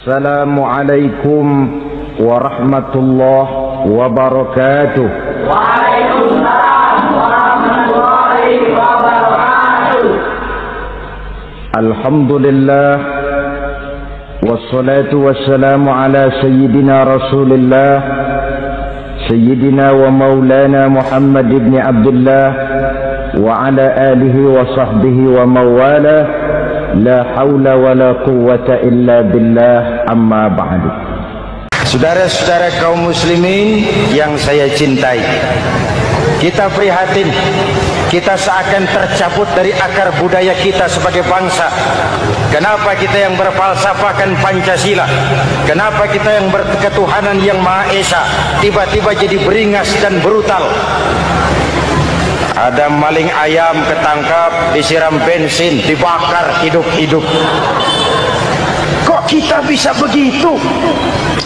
Assalamualaikum warahmatullahi wabarakatuh. Waalaikumsalam warahmatullahi wabarakatuh. Alhamdulillah wassalatu wassalamu ala sayyidina Rasulillah sayyidina wa maulana Muhammad ibn Abdullah wa ala alihi wa sahbihi wa mawala. La haula wa la quwwata illa billah, amma ba'du. Saudara-saudara kaum muslimin yang saya cintai, kita prihatin, kita seakan tercabut dari akar budaya kita sebagai bangsa. Kenapa kita yang berfalsafahkan Pancasila, kenapa kita yang berketuhanan yang Maha Esa tiba-tiba jadi beringas dan brutal? Ada maling ayam ketangkap, disiram bensin, dibakar hidup-hidup. Kok kita bisa begitu?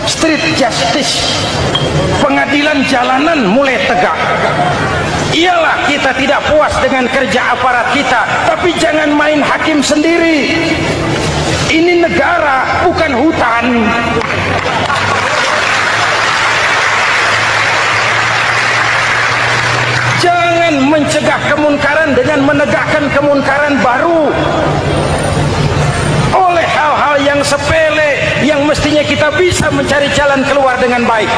Street justice, pengadilan jalanan mulai tegak. Iyalah, kita tidak puas dengan kerja aparat kita, tapi jangan main hakim sendiri. Ini negara, bukan hutan. Jangan mencegah kemunkaran dengan menegakkan kemunkaran baru. Oleh hal-hal yang sepele yang mestinya kita bisa mencari jalan keluar dengan baik.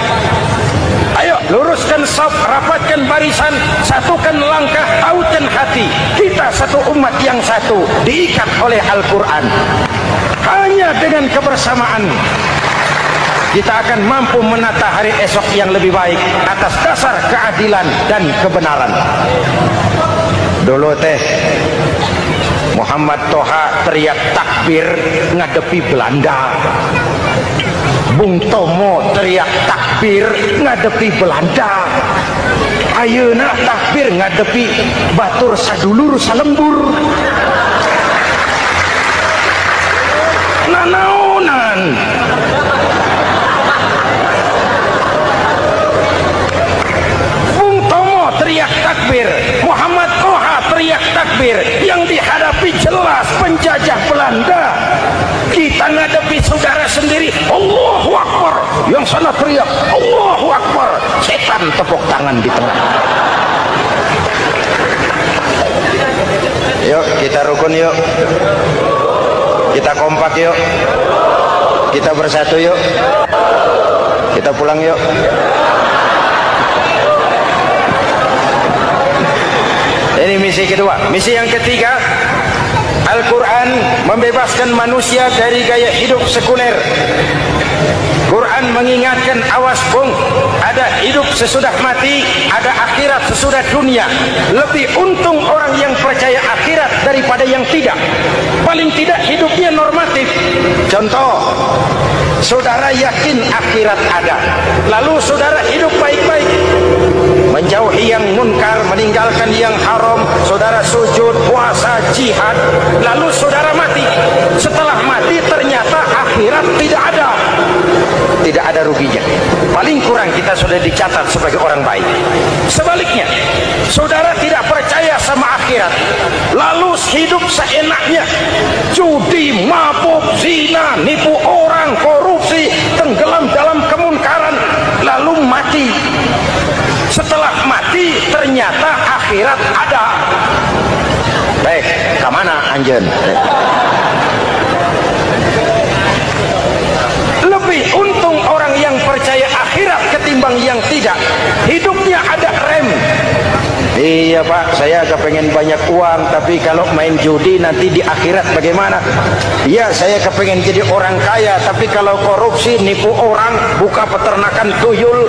Ayo luruskan saf, rapatkan barisan, satukan langkah, tautkan hati. Kita satu umat yang satu, diikat oleh Al-Quran. Hanya dengan kebersamaan kita akan mampu menata hari esok yang lebih baik atas dasar keadilan dan kebenaran. Dulu teh Muhammad Toha teriak takbir ngadepi Belanda. Bung Tomo teriak takbir ngadepi Belanda. Ayeuna takbir ngadepi batur sadulur salembur. Nanaonan. Teriak takbir, Muhammad Toha teriak takbir, yang dihadapi jelas penjajah Belanda. Kita ngadepi saudara sendiri, Allahu Akbar, yang sana teriak Allahu Akbar, setan tepuk tangan di tengah. Yuk kita rukun, yuk kita kompak, yuk kita bersatu, yuk kita pulang, yuk. Ini misi kedua. Misi yang ketiga, Al-Quran membebaskan manusia dari gaya hidup sekuler. Quran mengingatkan, awas bung, ada hidup sesudah mati, ada akhirat sesudah dunia. Lebih untung orang yang percaya akhirat daripada yang tidak. Paling tidak hidupnya normatif. Contoh, saudara yakin akhirat ada, lalu saudara hidup baik-baik, menjauhi yang munkar, meninggalkan yang haram, saudara sujud, puasa, jihad, lalu saudara mati. Setelah mati ternyata akhirat tidak ada. Tidak ada ruginya. Paling kurang kita sudah dicatat sebagai orang baik. Sebaliknya, saudara tidak percaya sama akhirat, lalu hidup seenaknya, judi, mabuk, zina, nipu orang, korupsi, tenggelam dalam kemunkaran, lalu mati. Setelah mati ternyata akhirat ada. Baik, kemana anjen? Lebih untung orang yang percaya akhirat ketimbang yang tidak. Hidupnya ada rem. Iya pak, saya kepengen banyak uang, tapi kalau main judi nanti di akhirat bagaimana? Iya, saya kepengen jadi orang kaya, tapi kalau korupsi, nipu orang, buka peternakan tuyul,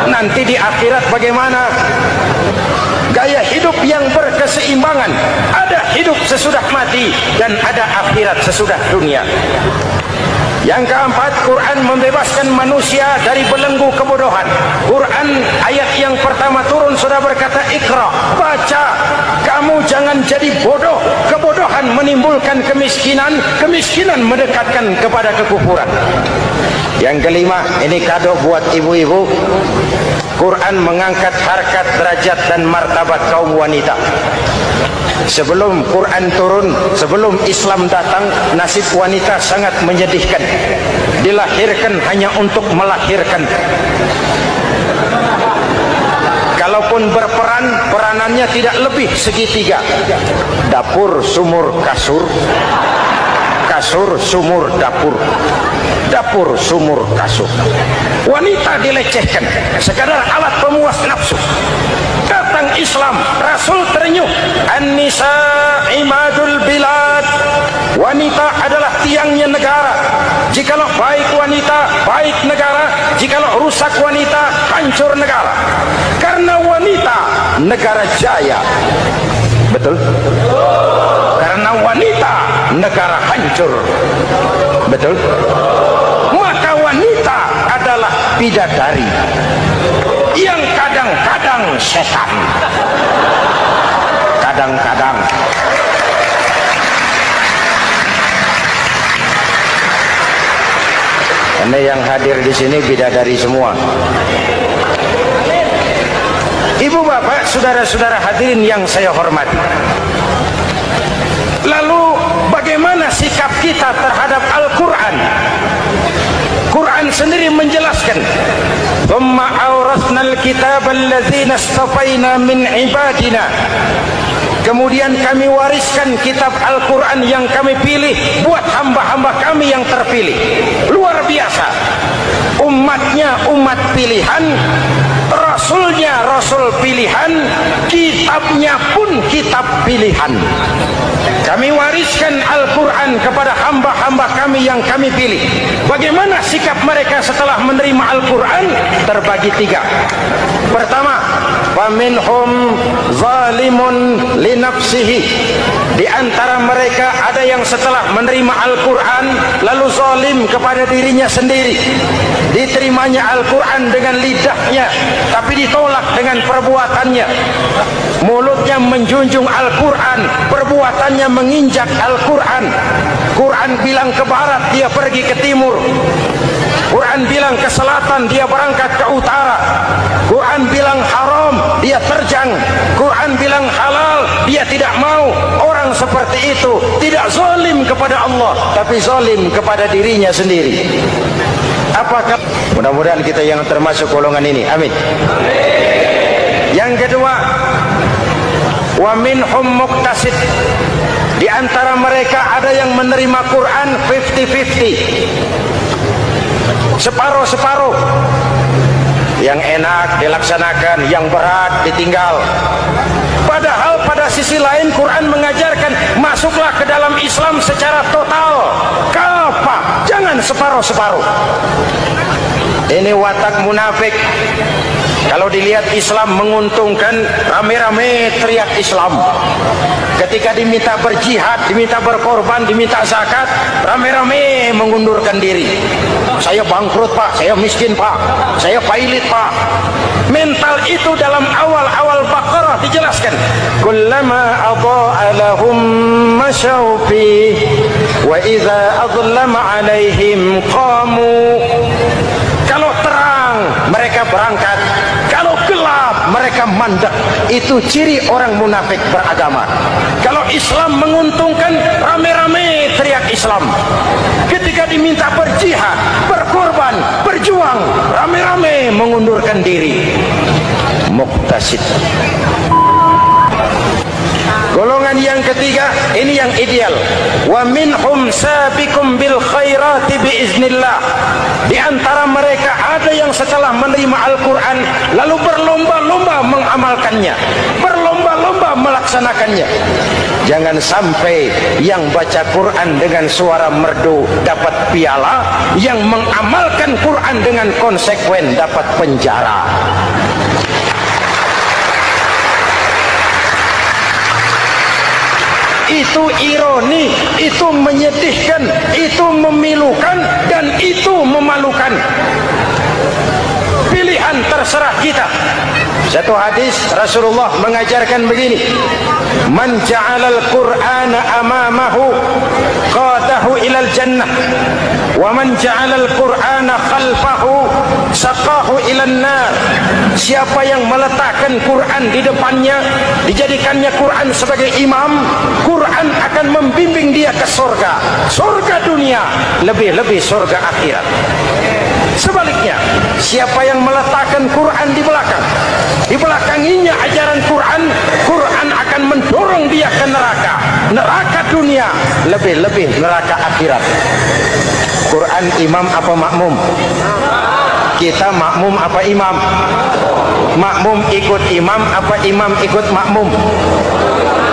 nanti di akhirat bagaimana? Gaya hidup yang berkeseimbangan. Ada hidup sesudah mati dan ada akhirat sesudah dunia. Yang keempat, Quran membebaskan manusia dari belenggu kebodohan. Quran ayat yang pertama turun sudah berkata, Iqra, baca, kamu jangan jadi bodoh. Kebodohan menimbulkan kemiskinan, kemiskinan mendekatkan kepada kekufuran. Yang kelima, ini kado buat ibu-ibu. Quran mengangkat harkat, derajat dan martabat kaum wanita. Sebelum Quran turun, sebelum Islam datang, nasib wanita sangat menyedihkan. Dilahirkan hanya untuk melahirkan. Kalaupun berperan, peranannya tidak lebih segitiga. Dapur, sumur, kasur. Kasur, sumur, dapur. Dapur, sumur, kasur. Wanita dilecehkan, sekadar alat pemuas nafsu. Datang Islam, Rasul terenyuh. An-nisa imadul bilad. Wanita adalah tiangnya negara. Jikalau baik wanita, baik negara. Jikalau rusak wanita, hancur negara. Karena wanita, negara jaya. Betul? Karena wanita, negara hancur. Betul? Maka wanita adalah bidadari yang kadang-kadang setan. Kadang-kadang. Karena yang hadir di sini bidadari semua. Ibu bapak, saudara-saudara hadirin yang saya hormati. Lalu bagaimana sikap kita terhadap Al-Quran? Quran sendiri menjelaskan, "Tsumma awrasnal kitaba alladzina istafaina min ibadina." Kemudian kami wariskan kitab Al-Quran yang kami pilih buat hamba-hamba kami yang terpilih. Luar biasa. Umatnya umat pilihan, Rasulnya Rasul pilihan, kitabnya pun kitab pilihan. Kami wariskan Al-Quran kepada hamba-hamba kami yang kami pilih. Bagaimana sikap mereka setelah menerima Al-Quran? Terbagi tiga. Pertama, faminhum zalimun linafsihi. Di antara mereka ada yang setelah menerima Al-Quran lalu zalim kepada dirinya sendiri. Diterimanya Al-Quran dengan lidahnya, tapi ditolak dengan perbuatannya. Mulutnya menjunjung Al-Quran, perbuatannya menginjak Al-Quran. Quran bilang ke barat, dia pergi ke timur. Quran bilang ke selatan, dia berangkat ke utara. Quran bilang haram, dia terjang. Quran bilang halal, dia tidak mau. Orang seperti itu tidak zalim kepada Allah, tapi zalim kepada dirinya sendiri. Apakah mudah-mudahan kita yang termasuk golongan ini, amin. Yang kedua, wa minhum muqtasid. Di antara mereka ada yang menerima Quran 50-50, separuh-separuh. Yang enak dilaksanakan, yang berat ditinggal. Padahal pada sisi lain Quran mengajarkan masuklah ke dalam Islam secara total, kafah, jangan separuh-separuh. Ini watak munafik. Kalau dilihat Islam menguntungkan, rame-rame teriak Islam. Ketika diminta berjihad, diminta berkorban, diminta zakat, rame-rame mengundurkan diri. Saya bangkrut pak, saya miskin pak, saya pailit pak. Mental itu dalam awal-awal Baqarah dijelaskan. Kullama adha'a lahum masyaw fi wa idza adlama alaihim qamu. Kalau terang mereka berangkat, kalau gelap mereka mandek. Itu ciri orang munafik beragama. Kalau Islam menguntungkan, rame-rame teriak Islam. Ketika diminta berjihad, berkorban, berjuang, rame-rame mengundurkan diri. Muqtasid. Golongan yang ketiga, ini yang ideal. Wa minhum sabiqum bil khairati biiznillah. Di antara mereka ada yang setelah menerima Al-Quran lalu berlomba-lomba mengamalkannya, berlomba-lomba melaksanakannya. Jangan sampai yang baca Quran dengan suara merdu dapat piala, yang mengamalkan Quran dengan konsekuen dapat penjara. Itu ironi, itu menyedihkan, itu memilukan, dan itu memalukan. Pilihan terserah kita. Satu hadis Rasulullah mengajarkan begini, man ja'alal qur'ana amamahu qadahu ilal jannah wa man ja'alal qur'ana khalfahu saqahu ilan nar. Siapa yang meletakkan Quran di depannya, dijadikannya Quran sebagai imam, Quran akan membimbing dia ke surga, surga dunia, lebih-lebih surga akhirat. Sebaliknya, siapa yang meletakkan Quran di belakang, dibelakanginya ajaran Quran, Quran akan mendorong dia ke neraka, neraka dunia, lebih-lebih neraka akhirat. Quran imam apa makmum? Kita makmum apa imam? Makmum ikut imam apa imam ikut makmum?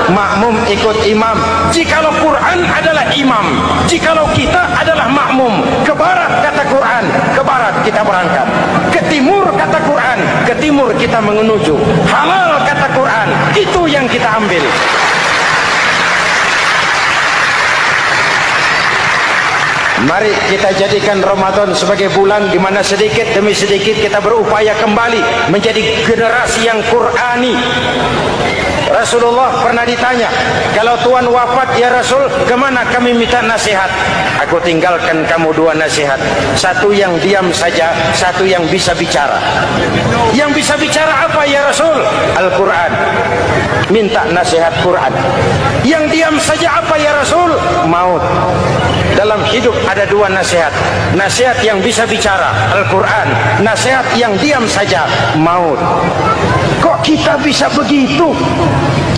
Makmum ikut imam. Jikalau Quran adalah imam, jikalau kita adalah makmum, ke barat kata Quran, ke barat kita berangkat, ke timur kata Quran, ke timur kita menuju, halal kata Quran, itu yang kita ambil. Mari kita jadikan Ramadan sebagai bulan di mana sedikit demi sedikit kita berupaya kembali menjadi generasi yang Qurani. Rasulullah pernah ditanya, kalau Tuhan wafat ya Rasul, kemana kami minta nasihat? Aku tinggalkan kamu dua nasihat, satu yang diam saja, satu yang bisa bicara. Yang bisa bicara apa ya Rasul? Al-Quran. Minta nasihat Quran. Yang diam saja apa ya Rasul? Maut. Dalam hidup ada dua nasihat, nasihat yang bisa bicara Al-Quran, nasihat yang diam saja maut. Kok kita bisa begitu?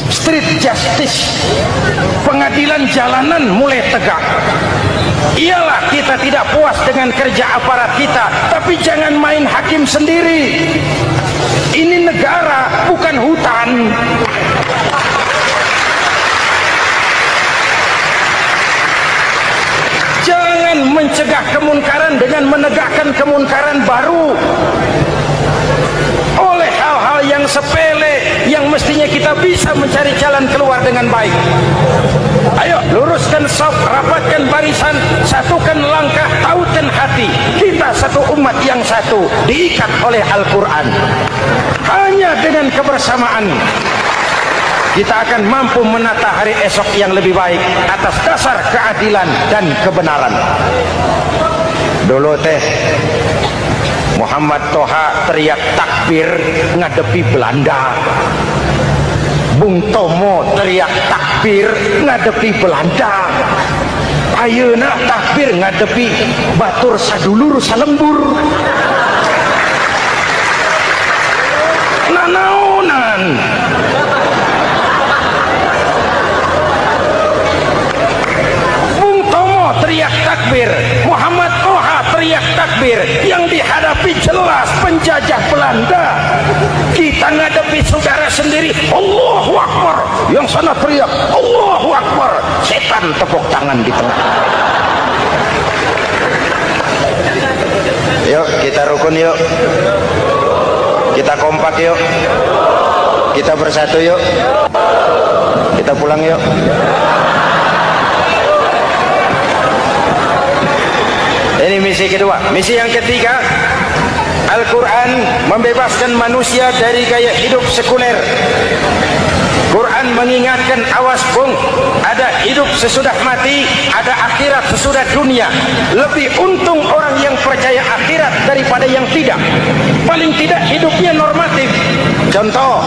Street justice, pengadilan jalanan mulai tegak. Iyalah kita tidak puas dengan kerja aparat kita, tapi jangan main hakim sendiri. Ini negara bukan hutan. Jangan mencegah kemunkaran dengan menegakkan kemunkaran baru. Oleh hal-hal yang sepele yang mestinya kita bisa mencari jalan keluar dengan baik. Ayo luruskan saf, rapatkan barisan, satukan langkah, tautkan hati. Kita satu umat yang satu, diikat oleh Al-Quran. Hanya dengan kebersamaan kita akan mampu menata hari esok yang lebih baik atas dasar keadilan dan kebenaran. Dulu teh Muhammad Toha teriak takbir ngadepi Belanda. Bung Tomo teriak takbir ngadepi Belanda. Ayeuna takbir ngadepi batur sadulur salembur. Nanaonan. Bung Tomo teriak takbir, Muhammad Toha teriak takbir, yang dihadapi jelas penjajah Belanda. Kita ngadepi saudara sendiri, Allahu Akbar, yang sana teriak Allahu Akbar, setan tepuk tangan di tengah. Yuk kita rukun yuk, kita kompak yuk, kita bersatu yuk, kita pulang yuk. Ini misi kedua. Misi yang ketiga, Al-Quran membebaskan manusia dari gaya hidup sekuler. Quran mengingatkan, awas bung, ada hidup sesudah mati, ada akhirat sesudah dunia. Lebih untung orang yang percaya akhirat daripada yang tidak. Paling tidak hidupnya normatif. Contoh,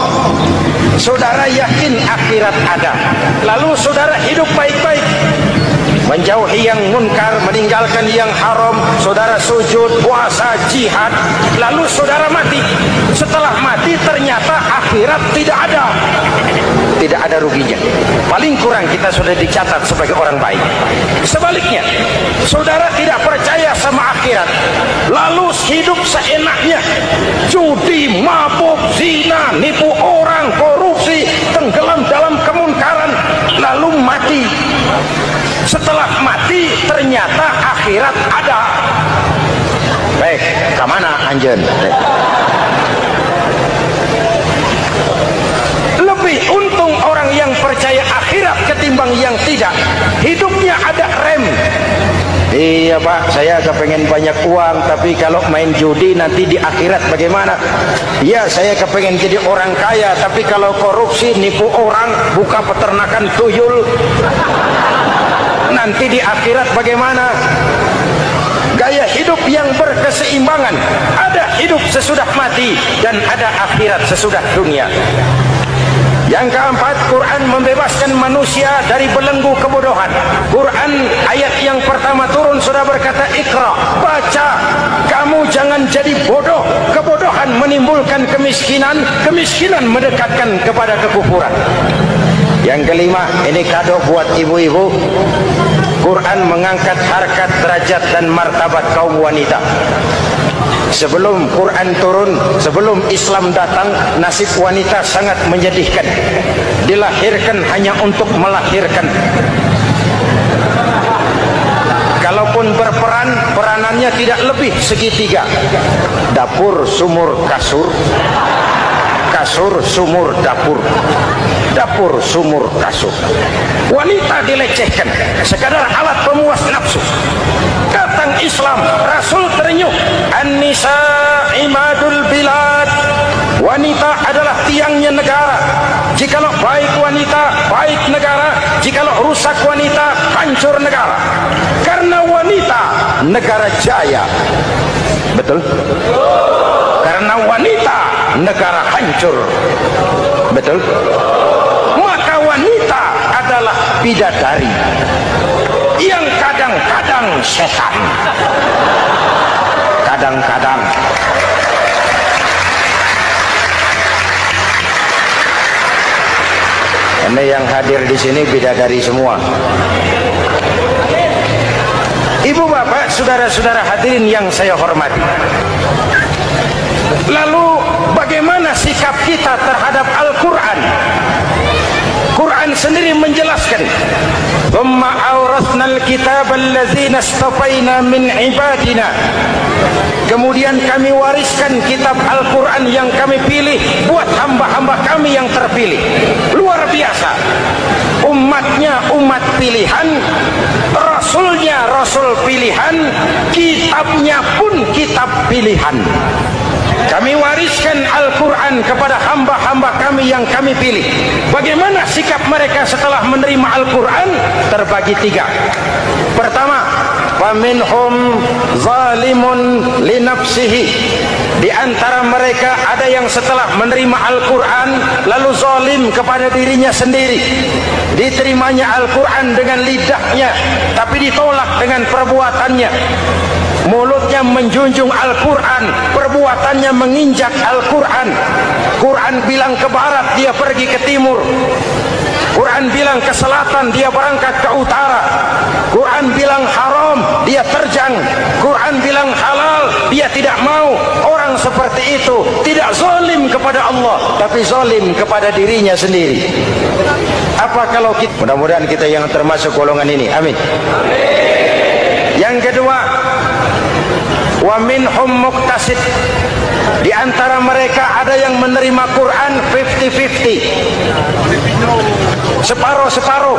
saudara yakin akhirat ada, lalu saudara hidup baik-baik, menjauhi yang munkar, meninggalkan yang haram, saudara sujud, puasa, jihad, lalu saudara mati. Setelah mati ternyata akhirat tidak ada. Tidak ada ruginya. Paling kurang kita sudah dicatat sebagai orang baik. Sebaliknya, saudara tidak percaya sama akhirat, lalu hidup seenaknya, judi, mabuk, zina, nipu orang, korupsi, tenggelam dalam kemunkaran, lalu mati. Setelah mati ternyata akhirat ada. Baik, kemana anjen? Lebih untung orang yang percaya akhirat ketimbang yang tidak. Hidupnya ada rem. Iya Pak, saya kepengen banyak uang, tapi kalau main judi nanti di akhirat bagaimana? Iya, saya kepengen jadi orang kaya, tapi kalau korupsi, nipu orang, buka peternakan tuyul, nanti di akhirat bagaimana? Gaya hidup yang berkeseimbangan, ada hidup sesudah mati dan ada akhirat sesudah dunia. Yang keempat, Quran membebaskan manusia dari belenggu kebodohan. Quran ayat yang pertama turun sudah berkata, Iqra, baca, kamu jangan jadi bodoh. Kebodohan menimbulkan kemiskinan, kemiskinan mendekatkan kepada kekufuran. Yang kelima, ini kado buat ibu-ibu, Quran mengangkat harkat, derajat dan martabat kaum wanita. Sebelum Quran turun, sebelum Islam datang, nasib wanita sangat menyedihkan. Dilahirkan hanya untuk melahirkan. Kalaupun berperan, peranannya tidak lebih segitiga. Dapur, sumur, kasur. Kasur, sumur, dapur. Dapur, sumur, kasur. Wanita dilecehkan, sekadar alat pemuas nafsu. Datang Islam, Rasul terenyuh, An-nisa imadul bilad. Wanita adalah tiangnya negara. Jikalau baik wanita, baik negara. Jikalau rusak wanita, hancur negara. Karena wanita, negara jaya. Betul? Karena wanita, negara hancur. Betul? Maka wanita adalah bidadari yang kadang-kadang setan. Kadang-kadang. Ini yang hadir di sini bidadari semua. Ibu bapak, saudara-saudara hadirin yang saya hormati. Lalu bagaimana sikap kita terhadap Al-Quran? Quran sendiri menjelaskan, "Tsumma awrasnal kitaba allazina istafaina min ibadina." Kemudian kami wariskan kitab Al-Quran yang kami pilih buat hamba-hamba kami yang terpilih. Luar biasa. Umatnya umat pilihan, Rasulnya Rasul pilihan, kitabnya pun kitab pilihan. Kami wariskan Al-Quran kepada hamba-hamba kami yang kami pilih. Bagaimana sikap mereka setelah menerima Al-Quran? Terbagi tiga. Pertama, faminhum zalimun li nafsihi. Di antara mereka ada yang setelah menerima Al-Quran lalu zalim kepada dirinya sendiri. Diterimanya Al-Quran dengan lidahnya, tapi ditolak dengan perbuatannya. Mulutnya menjunjung Al-Quran, perbuatannya menginjak Al-Quran. Quran bilang ke barat, dia pergi ke timur. Quran bilang ke selatan, dia berangkat ke utara. Quran bilang haram, dia terjang. Quran bilang halal, dia tidak mau. Orang seperti itu tidak zalim kepada Allah, tapi zalim kepada dirinya sendiri. Apa kalau kita, mudah-mudahan kita yang termasuk golongan ini, amin. Yang kedua, wa minhum muqtasid. Di antara mereka ada yang menerima Quran 50-50. Separuh-separuh.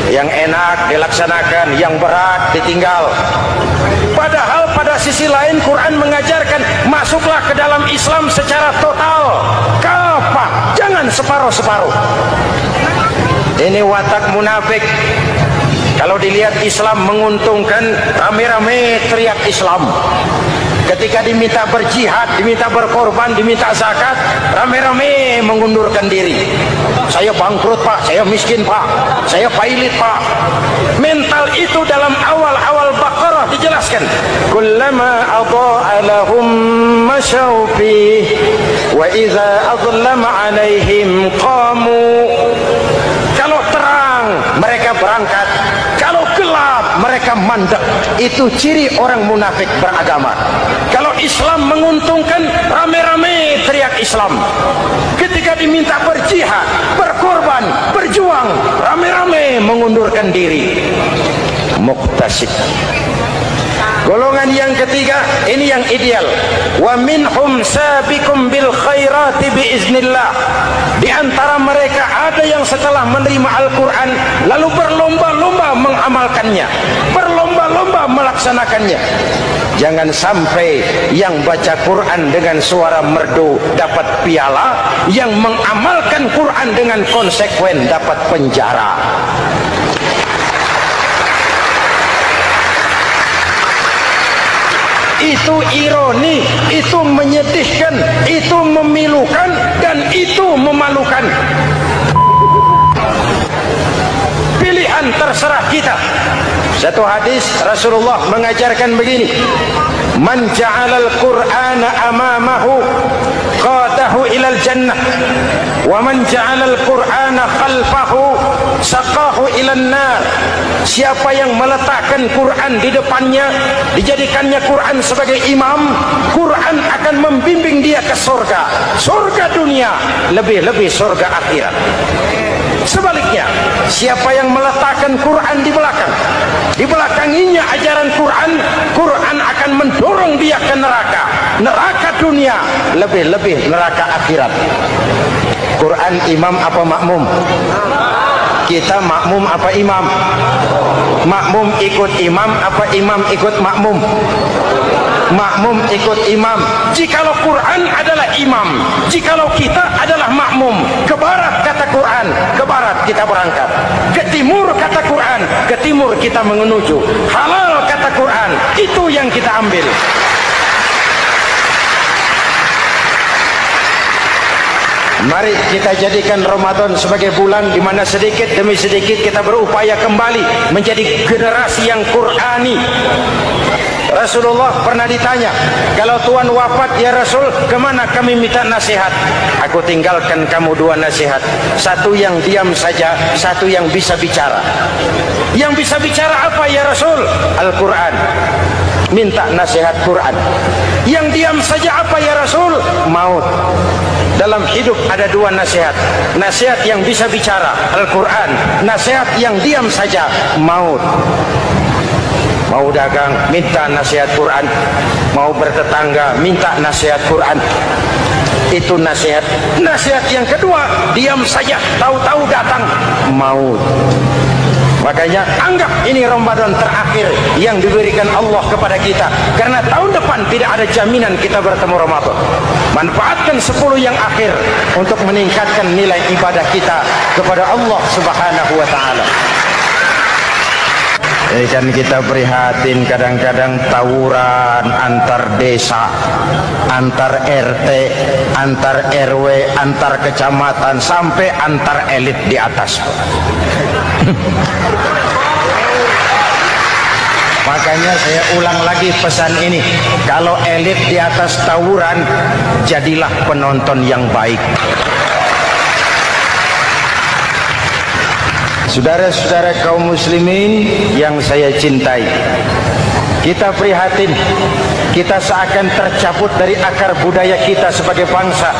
Yang enak dilaksanakan, yang berat ditinggal. Padahal pada sisi lain Quran mengajarkan masuklah ke dalam Islam secara total. Kafah, jangan separuh-separuh. Ini watak munafik. Kalau dilihat Islam menguntungkan, rame-rame teriak Islam. Ketika diminta berjihad, diminta berkorban, diminta zakat, rame-rame mengundurkan diri. Saya bangkrut Pak, saya miskin Pak, saya pailit Pak. Mental itu dalam awal-awal Baqarah dijelaskan. Kullama adha'a lahum masyaw fihi wa idza adlama 'alaihim qamu. Kalau terang mereka berangkat, kalau gelap mereka mandek. Itu ciri orang munafik beragama. Kalau Islam menguntungkan, rame-rame teriak Islam. Ketika diminta berjihad, berkorban, berjuang, rame-rame mengundurkan diri. Muqtasid. Golongan yang ketiga, ini yang ideal. Wa minhum sabiqum bil khairati biiznillah. Di antara mereka ada yang setelah menerima Al-Quran lalu berlomba-lomba mengamalkannya, berlomba-lomba melaksanakannya. Jangan sampai yang baca Quran dengan suara merdu dapat piala, yang mengamalkan Quran dengan konsekuen dapat penjara. Itu ironi, itu menyedihkan, itu memilukan, dan itu memalukan. Pilihan terserah kita. Satu hadis Rasulullah mengajarkan begini: man ja'alal Qur'ana amamahu qadahu ilal jannah wa man ja'alal Qur'ana khalfahu saqahu ilan nar. Siapa yang meletakkan Quran di depannya, dijadikannya Quran sebagai imam, Quran akan membimbing dia ke surga, surga dunia, lebih-lebih surga akhirat. Sebaliknya, siapa yang meletakkan Quran di belakang, dibelakanginya ajaran Quran, Quran akan mendorong dia ke neraka, neraka dunia, lebih-lebih neraka akhirat. Quran imam apa makmum? Kita makmum apa imam? Makmum ikut imam apa imam ikut makmum? Makmum ikut imam. Jikalau Quran adalah imam, jikalau kita adalah makmum. Ke barat kata Quran, ke barat kita berangkat. Ke timur kata Quran, ke timur kita menuju. Halal kata Quran, itu yang kita ambil. Mari kita jadikan Ramadan sebagai bulan di mana sedikit demi sedikit kita berupaya kembali menjadi generasi yang Qur'ani. Rasulullah pernah ditanya, kalau Tuhan wafat ya Rasul, kemana kami minta nasihat? Aku tinggalkan kamu dua nasihat, satu yang diam saja, satu yang bisa bicara. Yang bisa bicara apa ya Rasul? Al-Quran. Minta nasihat Quran. Yang diam saja apa ya Rasul? Maut. Dalam hidup ada dua nasihat. Nasihat yang bisa bicara, Al-Quran. Nasihat yang diam saja, maut. Mau dagang, minta nasihat Quran. Mau bertetangga, minta nasihat Quran. Itu nasihat. Nasihat yang kedua, diam saja, tahu-tahu datang maut. Makanya anggap ini Ramadan terakhir yang diberikan Allah kepada kita, karena tahun depan tidak ada jaminan kita bertemu Ramadan. Manfaatkan 10 yang akhir untuk meningkatkan nilai ibadah kita kepada Allah Subhanahu wa taala. Kan kita prihatin kadang-kadang tawuran antar desa, antar RT, antar RW, antar kecamatan, sampai antar elit di atas. Makanya saya ulang lagi pesan ini, kalau elit di atas tawuran, jadilah penonton yang baik. Saudara-saudara kaum muslimin yang saya cintai, kita prihatin, kita seakan tercabut dari akar budaya kita sebagai bangsa.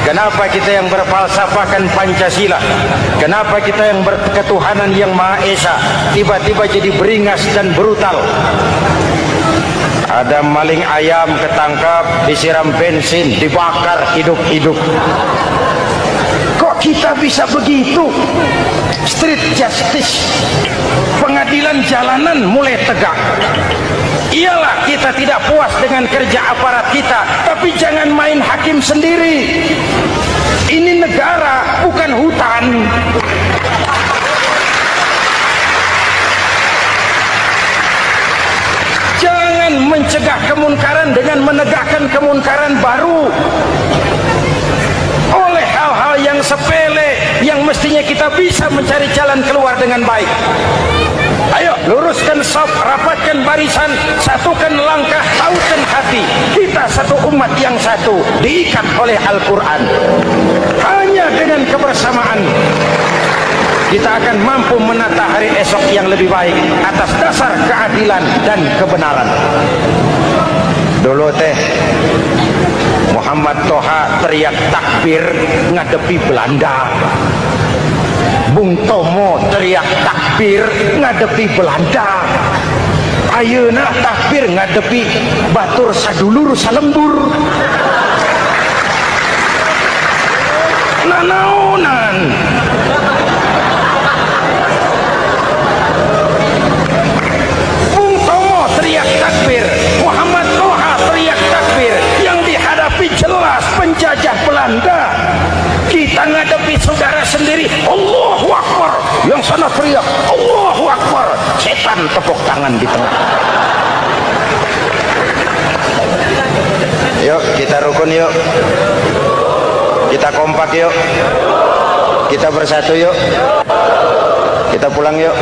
Kenapa kita yang berfalsafahkan Pancasila, kenapa kita yang berketuhanan yang Maha Esa tiba-tiba jadi beringas dan brutal? Ada maling ayam ketangkap, disiram bensin, dibakar hidup-hidup. Kok kita bisa begitu? Street justice, pengadilan jalanan mulai tegak. Iyalah kita tidak puas dengan kerja aparat kita, tapi jangan main hakim sendiri. Ini negara, bukan hutan. Jangan mencegah kemunkaran dengan menegakkan kemunkaran baru. Oleh hal-hal yang sepele yang mestinya kita bisa mencari jalan keluar dengan baik. Ayo luruskan saf, rapatkan barisan, satukan langkah, tautkan hati. Kita satu umat yang satu, diikat oleh Al-Quran. Hanya dengan kebersamaan kita akan mampu menata hari esok yang lebih baik atas dasar keadilan dan kebenaran. Dulu teh Muhammad Toha teriak takbir ngadepi Belanda. Bung Tomo teriak takbir ngadepi Belanda. ayeuna takbir ngadepi batur sadulur salembur. Nanaonan Bung Tomo teriak takbir, Muhammad Toha teriak takbir, yang dihadapi jelas penjajah Belanda. Kita ngadepi saudara sendiri, Allahu Akbar, yang sana teriak Allahu Akbar, setan tepuk tangan di tengah. Yuk kita rukun, yuk kita kompak, yuk kita bersatu, yuk kita pulang, yuk.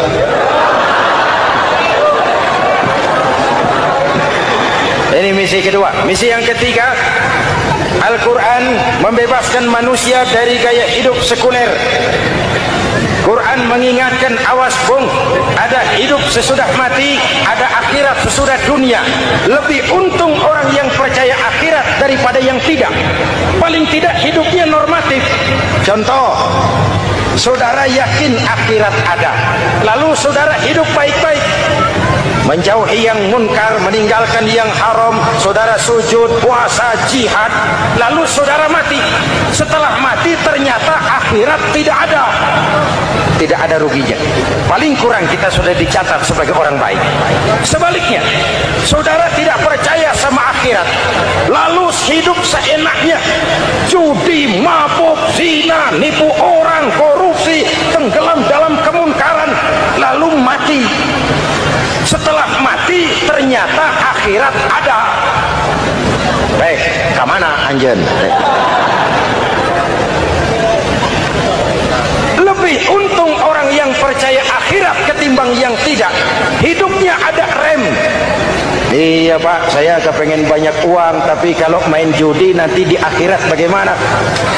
Ini misi kedua. Misi yang ketiga, Al-Quran membebaskan manusia dari gaya hidup sekuler. Quran mengingatkan, awas bung, ada hidup sesudah mati, ada akhirat sesudah dunia. Lebih untung orang yang percaya akhirat daripada yang tidak. Paling tidak hidupnya normatif. Contoh, saudara yakin akhirat ada, lalu saudara hidup baik-baik, menjauhi yang munkar, meninggalkan yang haram, saudara sujud, puasa, jihad, lalu saudara mati. Setelah mati ternyata akhirat tidak ada. Tidak ada ruginya. Paling kurang kita sudah dicatat sebagai orang baik. Sebaliknya, saudara tidak percaya sama akhirat, lalu hidup seenaknya, judi, mabuk, zina, nipu orang, korupsi, tenggelam dalam kemunkaran, lalu mati. Setelah mati ternyata akhirat ada. Baik, kemana anjen? Lebih untung orang yang percaya akhirat ketimbang yang tidak. Hidupnya ada rem. Iya pak, saya kepengen banyak uang, tapi kalau main judi nanti di akhirat bagaimana?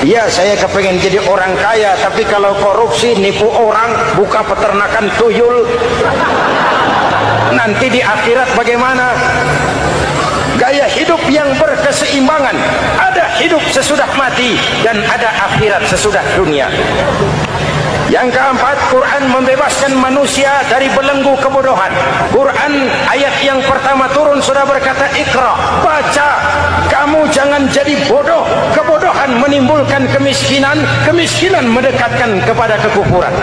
Iya, saya kepengen jadi orang kaya, tapi kalau korupsi, nipu orang, buka peternakan tuyul, nanti di akhirat bagaimana? Gaya hidup yang berkeseimbangan. Ada hidup sesudah mati dan ada akhirat sesudah dunia. Yang keempat, Quran membebaskan manusia dari belenggu kebodohan. Quran ayat yang pertama turun sudah berkata, Iqra, baca, kamu jangan jadi bodoh. Kebodohan menimbulkan kemiskinan, kemiskinan mendekatkan kepada kekufuran.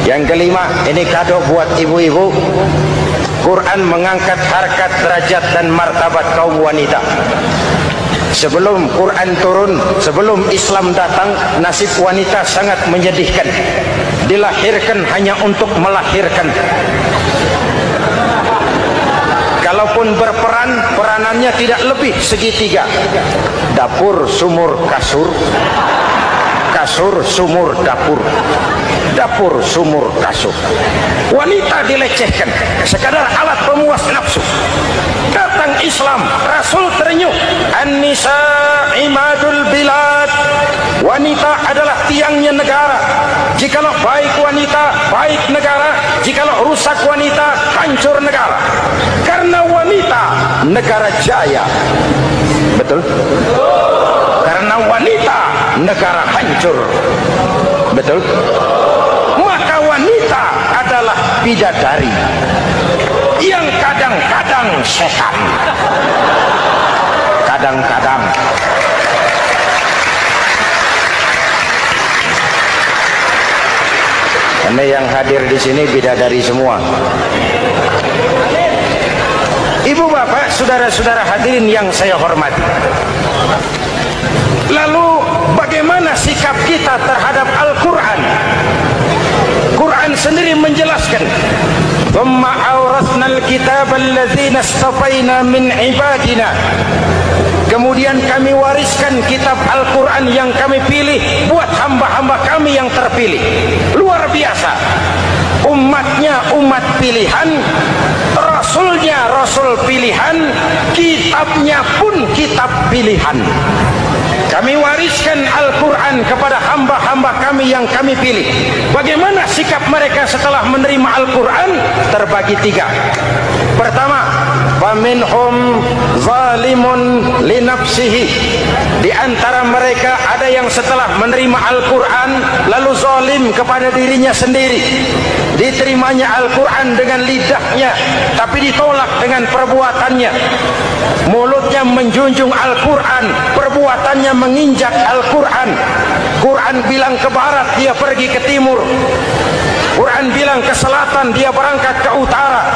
Yang kelima, ini kado buat ibu-ibu. Quran mengangkat harkat, derajat dan martabat kaum wanita. Sebelum Quran turun, sebelum Islam datang, nasib wanita sangat menyedihkan. Dilahirkan hanya untuk melahirkan. Kalaupun berperan, peranannya tidak lebih segitiga. Dapur, sumur, kasur. Kasur, sumur, dapur. Dapur, sumur, kasur. Wanita dilecehkan, sekadar alat pemuas nafsu. Datang Islam, Rasul terenyuh, An-nisa imadul bilad. Wanita adalah tiangnya negara. Jikalau baik wanita, baik negara. Jikalau rusak wanita, hancur negara. Karena wanita, negara jaya. Betul? Karena wanita, negara hancur. Betul? Maka wanita adalah bidadari yang kadang-kadang setan. Kadang-kadang. Karena yang hadir di sini bidadari semua. Ibu bapak, saudara-saudara hadirin yang saya hormati. Lalu bagaimana sikap kita terhadap Al-Quran? Quran sendiri menjelaskan, "Tsumma awrasnal kitaba alladzina istafaina min ibadina." Kemudian kami wariskan kitab Al-Quran yang kami pilih buat hamba-hamba kami yang terpilih. Luar biasa. Umatnya umat pilihan, Rasulnya Rasul pilihan, kitabnya pun kitab pilihan. Kami wariskan Al-Quran kepada hamba-hamba kami yang kami pilih. Bagaimana sikap mereka setelah menerima Al-Quran? Terbagi tiga. Pertama, faminhum zalimun li nafsihi. Di antara mereka ada yang setelah menerima Al-Quran lalu zalim kepada dirinya sendiri. Diterimanya Al-Quran dengan lidahnya, tapi ditolak dengan perbuatannya. Mulutnya menjunjung Al-Quran, perbuatannya menginjak Al-Quran. Quran bilang ke barat, dia pergi ke timur. Quran bilang ke selatan, dia berangkat ke utara.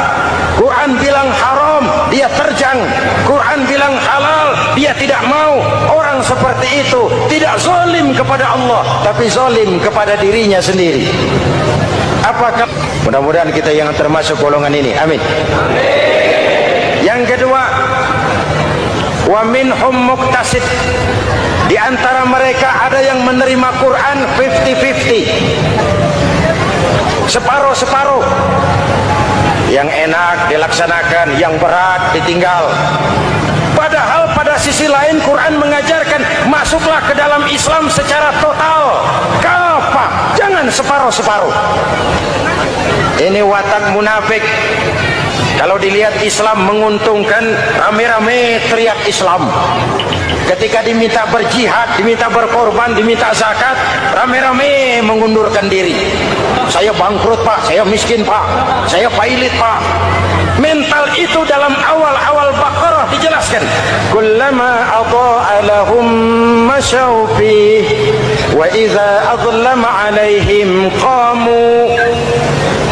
Quran bilang haram, dia terjang. Quran bilang halal, dia tidak mau. Orang seperti itu tidak zalim kepada Allah, tapi zalim kepada dirinya sendiri. Apakah mudah-mudahan kita yang termasuk golongan ini, amin. Yang kedua, wa minhum muqtasid. Di antara mereka ada yang menerima Quran 50-50, separuh-separuh. Yang enak dilaksanakan, yang berat ditinggal. Padahal pada sisi lain Quran mengajarkan masuklah ke dalam Islam secara total, kafah, jangan separuh-separuh. Ini watak munafik. Kalau dilihat Islam menguntungkan, rame-rame teriak Islam. Ketika diminta berjihad, diminta berkorban, diminta zakat, rame-rame mengundurkan diri. Saya bangkrut pak, saya miskin pak, saya pailit pak. Mental itu dalam awal-awal Baqarah dijelaskan. Kullama adha'a lahum masyaw fih wa idza adlama alaihim qamu.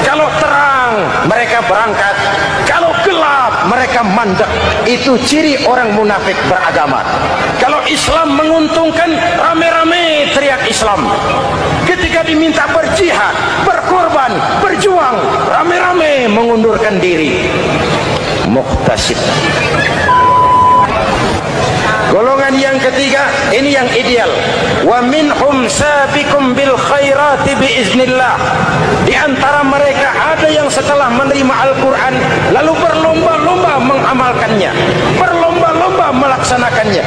Kalau terang mereka berangkat, kalau gelap mereka mandek. Itu ciri orang munafik beragama. Kalau Islam menguntungkan, rame-rame teriak Islam. Ketika diminta berjihad, berkorban, berjuang, rame-rame mengundurkan diri. Muqtasid. Golongan yang ketiga, ini yang ideal. Wa minhum sabiqum bil khairati biiznillah. Di antara mereka ada yang setelah menerima Al-Quran lalu berlomba-lomba mengamalkannya, berlomba-lomba melaksanakannya.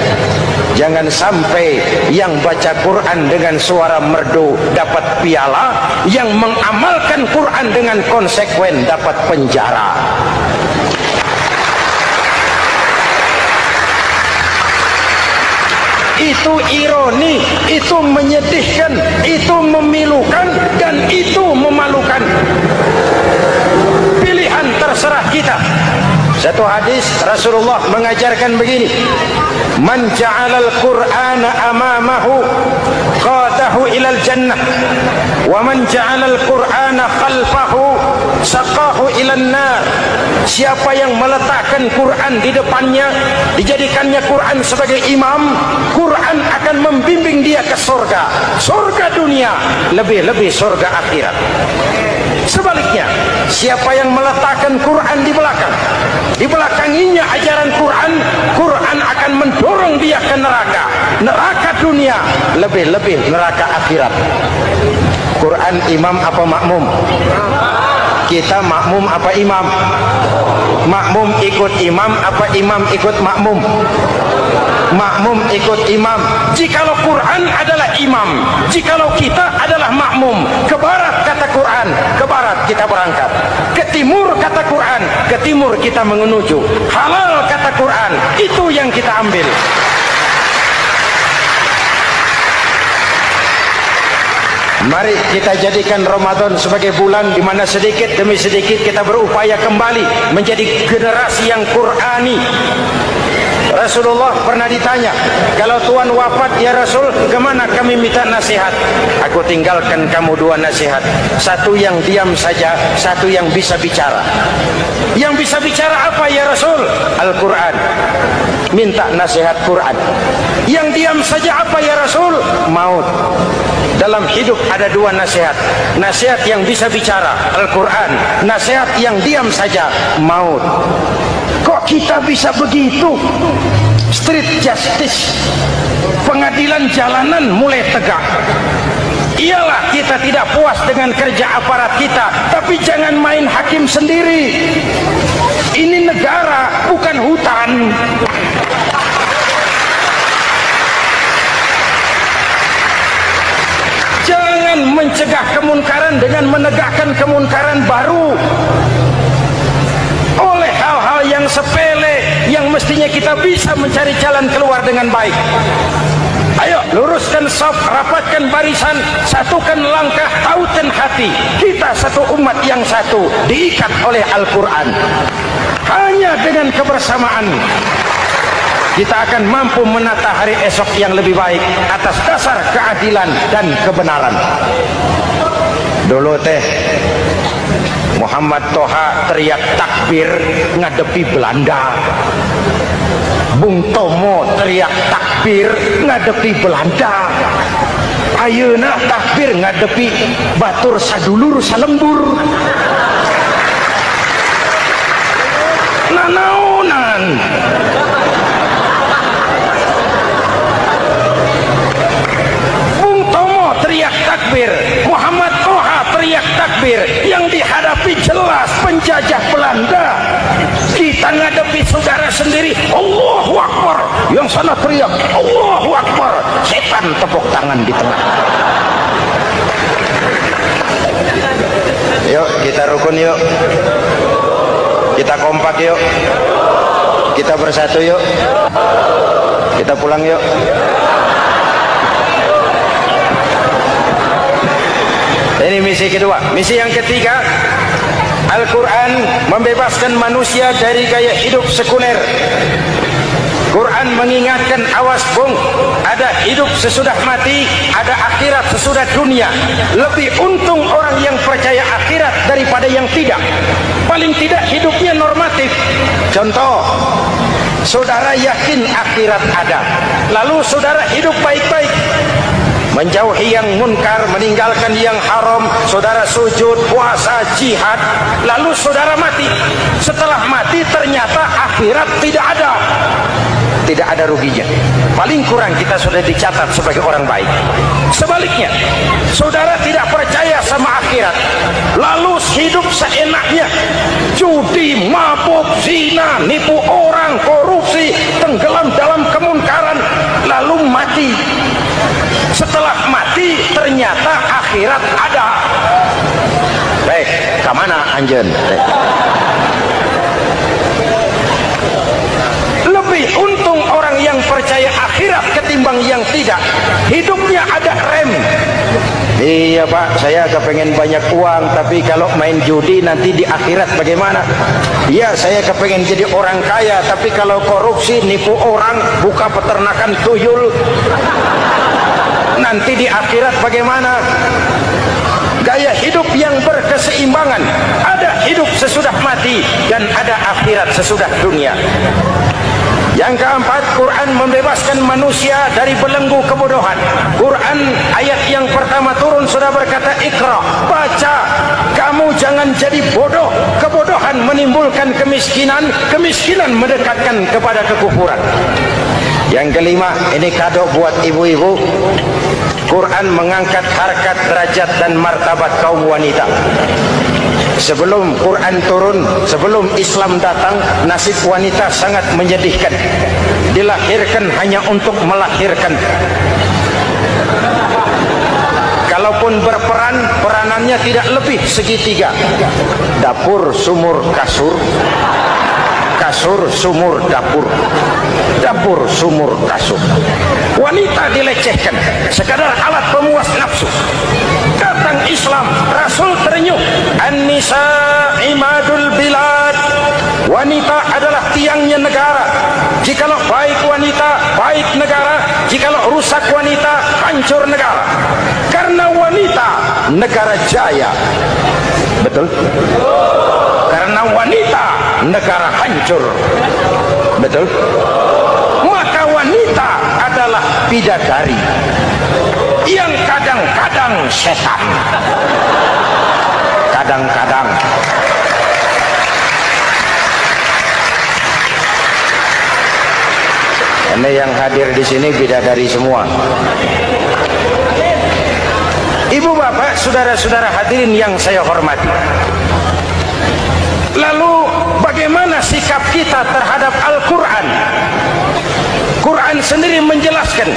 Jangan sampai yang baca Quran dengan suara merdu dapat piala, yang mengamalkan Quran dengan konsekuen dapat penjara. Itu ironi, itu menyedihkan, itu memilukan, dan itu memalukan. Pilihan terserah kita. Satu hadis Rasulullah mengajarkan begini: man ja'alal Qur'ana amamahu qadahu ilal jannah, wa man ja'alal Qur'ana khalfahu saqahu ilan nar. Siapa yang meletakkan Quran di depannya, dijadikannya Quran sebagai imam, Quran akan membimbing dia ke surga, surga dunia, lebih-lebih surga akhirat. Sebaliknya, siapa yang meletakkan Quran di belakang, dibelakanginya ajaran Quran, Quran akan mendorong dia ke neraka, neraka dunia, lebih-lebih neraka akhirat. Quran imam apa makmum? Kita makmum apa imam? Makmum ikut imam apa imam ikut makmum? Makmum ikut imam. Jikalau Quran adalah imam, jikalau kita adalah makmum. Ke barat kata Quran, ke barat kita berangkat. Ke timur kata Quran, ke timur kita menuju. Halal kata Quran, itu yang kita ambil. Mari kita jadikan Ramadan sebagai bulan di mana sedikit demi sedikit kita berupaya kembali menjadi generasi yang Qurani. Rasulullah pernah ditanya, kalau Tuhan wafat ya Rasul, kemana kami minta nasihat? Aku tinggalkan kamu dua nasihat, satu yang diam saja, satu yang bisa bicara. Yang bisa bicara apa ya Rasul? Al-Quran. Minta nasihat Quran. Yang diam saja apa ya Rasul? Maut. Dalam hidup ada dua nasihat, nasihat yang bisa bicara Al-Quran, nasihat yang diam saja maut. Kok kita bisa begitu? Street justice, pengadilan jalanan mulai tegak. Iyalah kita tidak puas dengan kerja aparat kita, tapi jangan main hakim sendiri. Ini negara bukan hutan. Jangan mencegah kemunkaran dengan menegakkan kemunkaran baru. Oleh hal-hal yang sepele yang mestinya kita bisa mencari jalan keluar dengan baik. Ayo luruskan shaf, rapatkan barisan, satukan langkah, tautan hati. Kita satu umat yang satu, diikat oleh Al-Quran. Hanya dengan kebersamaan kita akan mampu menata hari esok yang lebih baik atas dasar keadilan dan kebenaran. Dulu teh Muhammad Toha teriak takbir ngadepi Belanda. Bung Tomo teriak takbir ngadepi Belanda. Ayeuna takbir ngadepi batur sadulur salembur. Nanaonan. Bung Tomo teriak takbir, Muhammad Toha teriak takbir. Yang dihadapi jelas penjajah Belanda. Kita ngadepi saudara sendiri, Allahu Akbar. Yang sana teriak Allahu Akbar. Setan tepuk tangan di tengah. Yuk kita rukun yuk. Kita kompak yuk. Kita bersatu yuk. Kita pulang yuk. Ini misi kedua. Misi yang ketiga, Al-Quran membebaskan manusia dari gaya hidup sekuler. Quran mengingatkan, awas bung, ada hidup sesudah mati, ada akhirat sesudah dunia. Lebih untung orang yang percaya akhirat daripada yang tidak. Paling tidak hidupnya normatif. Contoh, saudara yakin akhirat ada, lalu saudara hidup baik-baik, menjauhi yang munkar, meninggalkan yang haram, saudara sujud, puasa, jihad, lalu saudara mati. Setelah mati ternyata akhirat tidak ada. Tidak ada ruginya. Paling kurang kita sudah dicatat sebagai orang baik. Sebaliknya, saudara tidak percaya sama akhirat, lalu hidup seenaknya, judi, mabuk, zina, nipu orang, korupsi, tenggelam dalam kemunkaran, lalu mati. Setelah mati ternyata akhirat ada. Baik, kemana anjen? Lebih untung orang yang percaya akhirat ketimbang yang tidak. Hidupnya ada rem. Iya pak, saya kepengen banyak uang, tapi kalau main judi nanti di akhirat bagaimana? Iya, saya kepengen jadi orang kaya, tapi kalau korupsi, nipu orang, buka peternakan tuyul, nanti di akhirat bagaimana? Gaya hidup yang berkeseimbangan. Ada hidup sesudah mati dan ada akhirat sesudah dunia. Yang keempat, Quran membebaskan manusia dari belenggu kebodohan. Quran ayat yang pertama turun sudah berkata, Iqra, baca, kamu jangan jadi bodoh. Kebodohan menimbulkan kemiskinan, kemiskinan mendekatkan kepada kekufuran. Yang kelima, ini kado buat ibu-ibu. Quran mengangkat harkat, derajat dan martabat kaum wanita. Sebelum Quran turun, sebelum Islam datang, nasib wanita sangat menyedihkan. Dilahirkan hanya untuk melahirkan. Kalaupun berperan, peranannya tidak lebih segitiga. Dapur, sumur, kasur. Kasur, sumur, dapur. Dapur, sumur, kasur. Wanita dilecehkan, sekadar alat pemuas nafsu. Datang Islam, Rasul terenyuh. An-nisa imadul bilad. Wanita adalah tiangnya negara. Jikalau baik wanita, baik negara. Jikalau rusak wanita, hancur negara. Karena wanita, negara jaya. Betul? Karena wanita, negara hancur. Betul? Maka wanita adalah bidadari yang kadang-kadang setan. Kadang-kadang. Ini yang hadir di sini bidadari semua. Ibu bapak, saudara-saudara hadirin yang saya hormati. Lalu bagaimana sikap kita terhadap Al-Quran? Quran sendiri menjelaskan,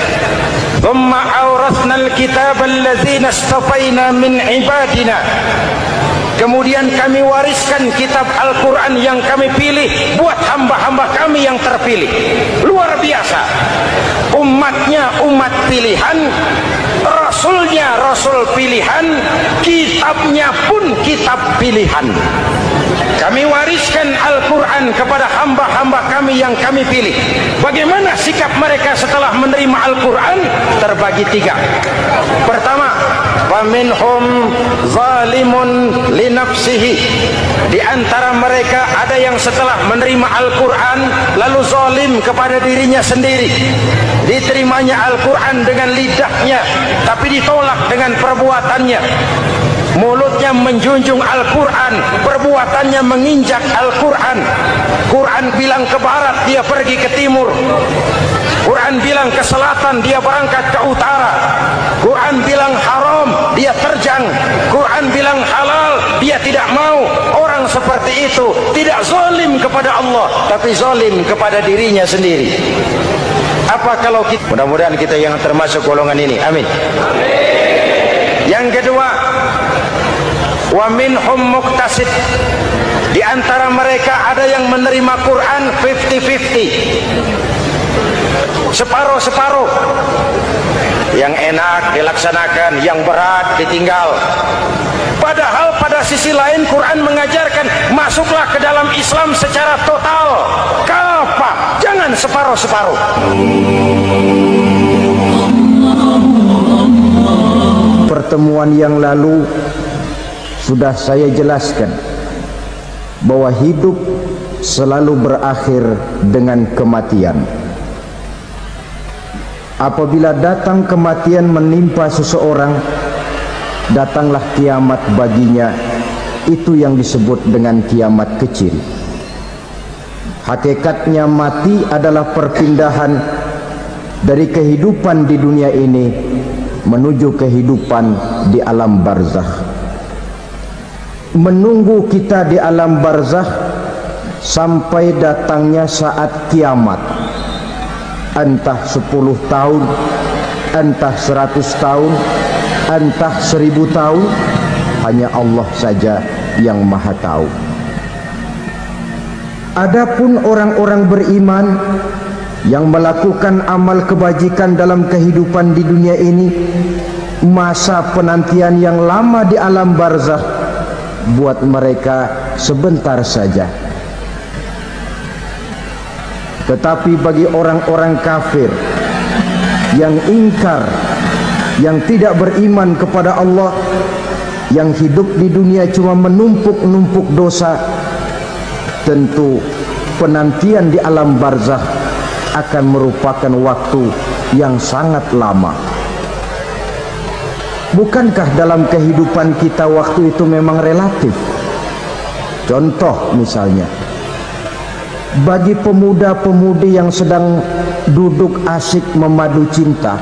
"Tsumma awratsnal kitaba alladzina istafaina min ibadina." Kemudian kami wariskan kitab Al-Quran yang kami pilih buat hamba-hamba kami kami yang terpilih. Luar biasa. Umatnya umat pilihan, rasulnya rasul pilihan, kitabnya pun kitab pilihan. Kami wariskan Al-Quran kepada hamba-hamba kami yang kami pilih. Bagaimana sikap mereka setelah menerima Al-Quran? Terbagi tiga. Pertama, faminhum zalimun li nafsihi. Di antara mereka ada yang setelah menerima Al-Quran lalu zalim kepada dirinya sendiri. Diterimanya Al-Quran dengan lidahnya, tapi ditolak dengan perbuatannya. Mulutnya menjunjung Al-Quran, perbuatannya menginjak Al-Quran. Quran bilang ke barat, dia pergi ke timur. Quran bilang ke selatan, dia berangkat ke utara. Quran bilang haram, dia terjang. Quran bilang halal, dia tidak mau. Orang seperti itu tidak zalim kepada Allah, tapi zalim kepada dirinya sendiri. Apa kalau kita, mudah-mudahan kita yang termasuk golongan ini. Amin. Yang kedua, wa minhum muqtasid. Di antara mereka ada yang menerima Quran 50-50. Separuh-separuh. Yang enak dilaksanakan, yang berat ditinggal. Padahal pada sisi lain Quran mengajarkan masuklah ke dalam Islam secara total. Kafah, jangan separuh-separuh. Pertemuan yang lalu sudah saya jelaskan bahwa hidup selalu berakhir dengan kematian. Apabila datang kematian menimpa seseorang, datanglah kiamat baginya. Itu yang disebut dengan kiamat kecil. Hakikatnya mati adalah perpindahan dari kehidupan di dunia ini menuju kehidupan di alam barzakh. Menunggu kita di alam barzakh sampai datangnya saat kiamat. Entah 10 tahun, entah 100 tahun, entah 1000 tahun, hanya Allah saja yang maha tahu. Adapun orang-orang beriman yang melakukan amal kebajikan dalam kehidupan di dunia ini, masa penantian yang lama di alam barzakh buat mereka sebentar saja. Tetapi bagi orang-orang kafir yang ingkar, yang tidak beriman kepada Allah, yang hidup di dunia cuma menumpuk-numpuk dosa, tentu penantian di alam barzakh akan merupakan waktu yang sangat lama. Bukankah dalam kehidupan kita waktu itu memang relatif? Contoh misalnya, bagi pemuda-pemudi yang sedang duduk asik memadu cinta,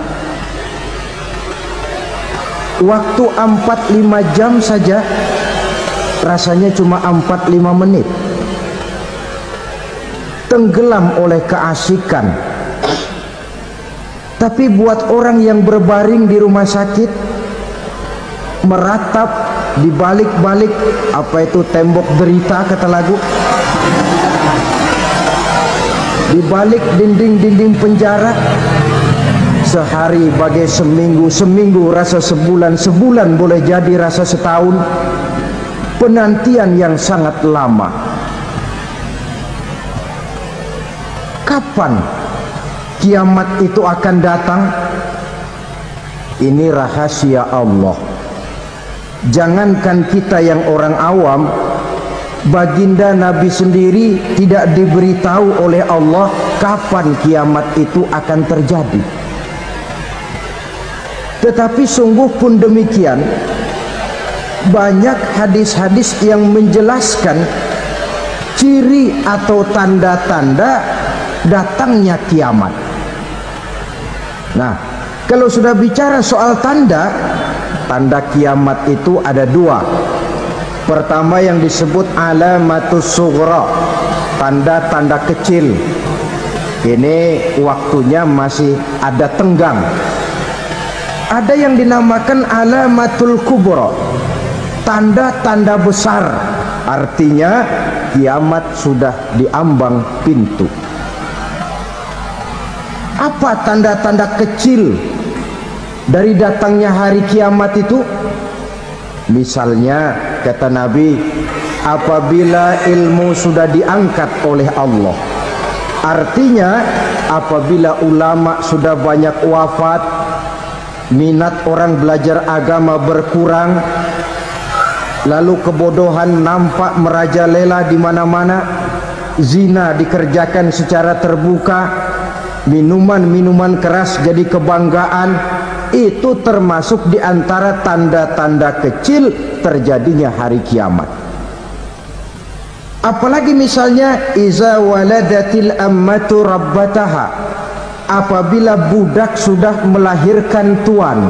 waktu 4-5 jam saja rasanya cuma 4-5 menit. Tenggelam oleh keasikan. Tapi buat orang yang berbaring di rumah sakit, meratap di balik-balik apa itu tembok derita kata lagu, di balik dinding-dinding penjara, sehari bagai seminggu, seminggu rasa sebulan, sebulan boleh jadi rasa setahun. Penantian yang sangat lama. Kapan kiamat itu akan datang? Ini rahasia Allah. Jangankan kita yang orang awam, baginda Nabi sendiri tidak diberitahu oleh Allah kapan kiamat itu akan terjadi. Tetapi sungguh pun demikian, banyak hadis-hadis yang menjelaskan ciri atau tanda-tanda datangnya kiamat. Nah, kalau sudah bicara soal tanda, tanda kiamat itu ada dua. Pertama yang disebut alamatus sughra, tanda-tanda kecil. Ini waktunya masih ada tenggang. Ada yang dinamakan alamatul kubra, tanda-tanda besar. Artinya kiamat sudah diambang pintu. Apa tanda-tanda kecil dari datangnya hari kiamat itu? Misalnya kata Nabi, apabila ilmu sudah diangkat oleh Allah, artinya apabila ulama sudah banyak wafat, minat orang belajar agama berkurang, lalu kebodohan nampak merajalela di mana-mana, zina dikerjakan secara terbuka, minuman-minuman keras jadi kebanggaan, itu termasuk di antara tanda-tanda kecil terjadinya hari kiamat. Apalagi misalnya iza waladatil ammatu rabbataha, apabila budak sudah melahirkan tuan.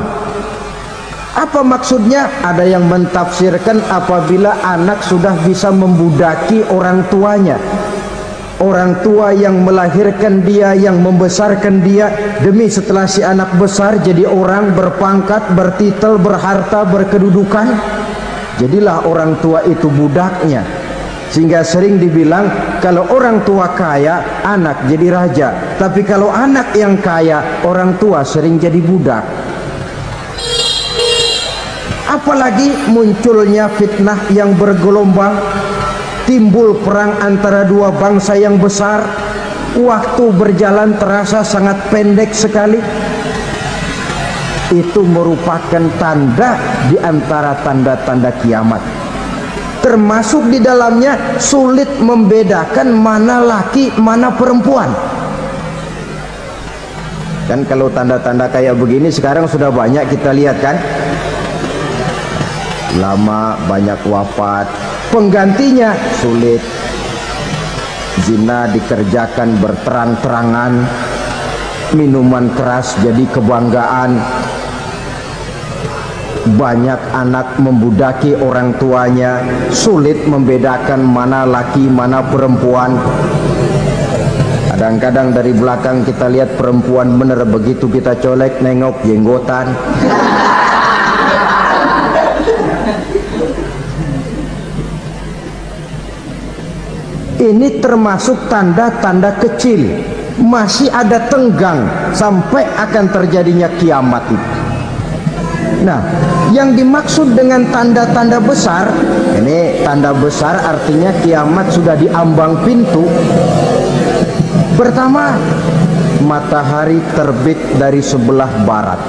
Apa maksudnya? Ada yang mentafsirkan apabila anak sudah bisa membudaki orang tuanya. Orang tua yang melahirkan dia, yang membesarkan dia, demi setelah si anak besar jadi orang berpangkat, bertitel, berharta, berkedudukan, jadilah orang tua itu budaknya. Sehingga sering dibilang kalau orang tua kaya, anak jadi raja. Tapi kalau anak yang kaya, orang tua sering jadi budak. Apalagi munculnya fitnah yang bergelombang, timbul perang antara dua bangsa yang besar, waktu berjalan terasa sangat pendek sekali. Itu merupakan tanda di antara tanda-tanda kiamat. Termasuk di dalamnya sulit membedakan mana laki, mana perempuan. Kan kalau tanda-tanda kayak begini sekarang sudah banyak kita lihat kan. Lama banyak wafat, penggantinya sulit. Zina dikerjakan berterang-terangan, minuman keras jadi kebanggaan, banyak anak membudaki orang tuanya, sulit membedakan mana laki mana perempuan. Kadang-kadang dari belakang kita lihat perempuan bener, begitu kita colek nengok jenggotan. Ini termasuk tanda-tanda kecil, masih ada tenggang sampai akan terjadinya kiamat itu. Nah, yang dimaksud dengan tanda-tanda besar, ini tanda besar artinya kiamat sudah diambang pintu. Pertama, matahari terbit dari sebelah barat.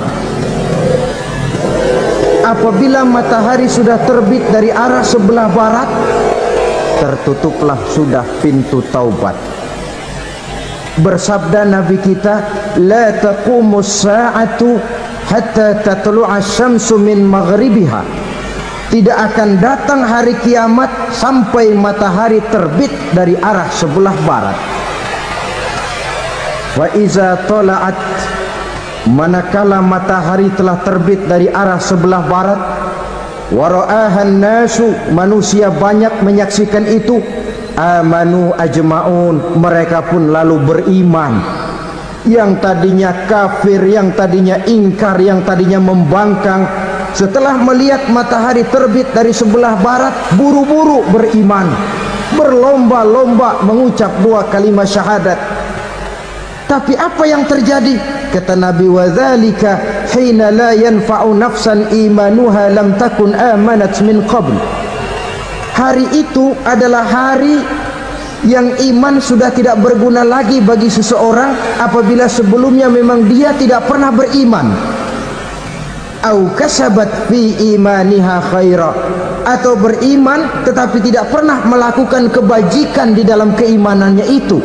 Apabila matahari sudah terbit dari arah sebelah barat, tertutuplah sudah pintu taubat. Bersabda Nabi kita, la taqumus sa'atu hatta tatlu'a syamsu min maghribiha. Tidak akan datang hari kiamat sampai matahari terbit dari arah sebelah barat. Wa iza tala'at, manakala matahari telah terbit dari arah sebelah barat, wara'ahan nasu, manusia banyak menyaksikan itu, amanu ajma'un, mereka pun lalu beriman. Yang tadinya kafir, yang tadinya ingkar, yang tadinya membangkang, setelah melihat matahari terbit dari sebelah barat, buru-buru beriman, berlomba-lomba mengucap dua kalimat syahadat. Tapi apa yang terjadi? Kata Nabi, wadzalika hina la yanfa'u nafsan imanuha lam takun amanat min qabl. Hari itu adalah hari yang iman sudah tidak berguna lagi bagi seseorang apabila sebelumnya memang dia tidak pernah beriman. Au kasabat fi imaniha khaira, atau beriman tetapi tidak pernah melakukan kebajikan di dalam keimanannya itu.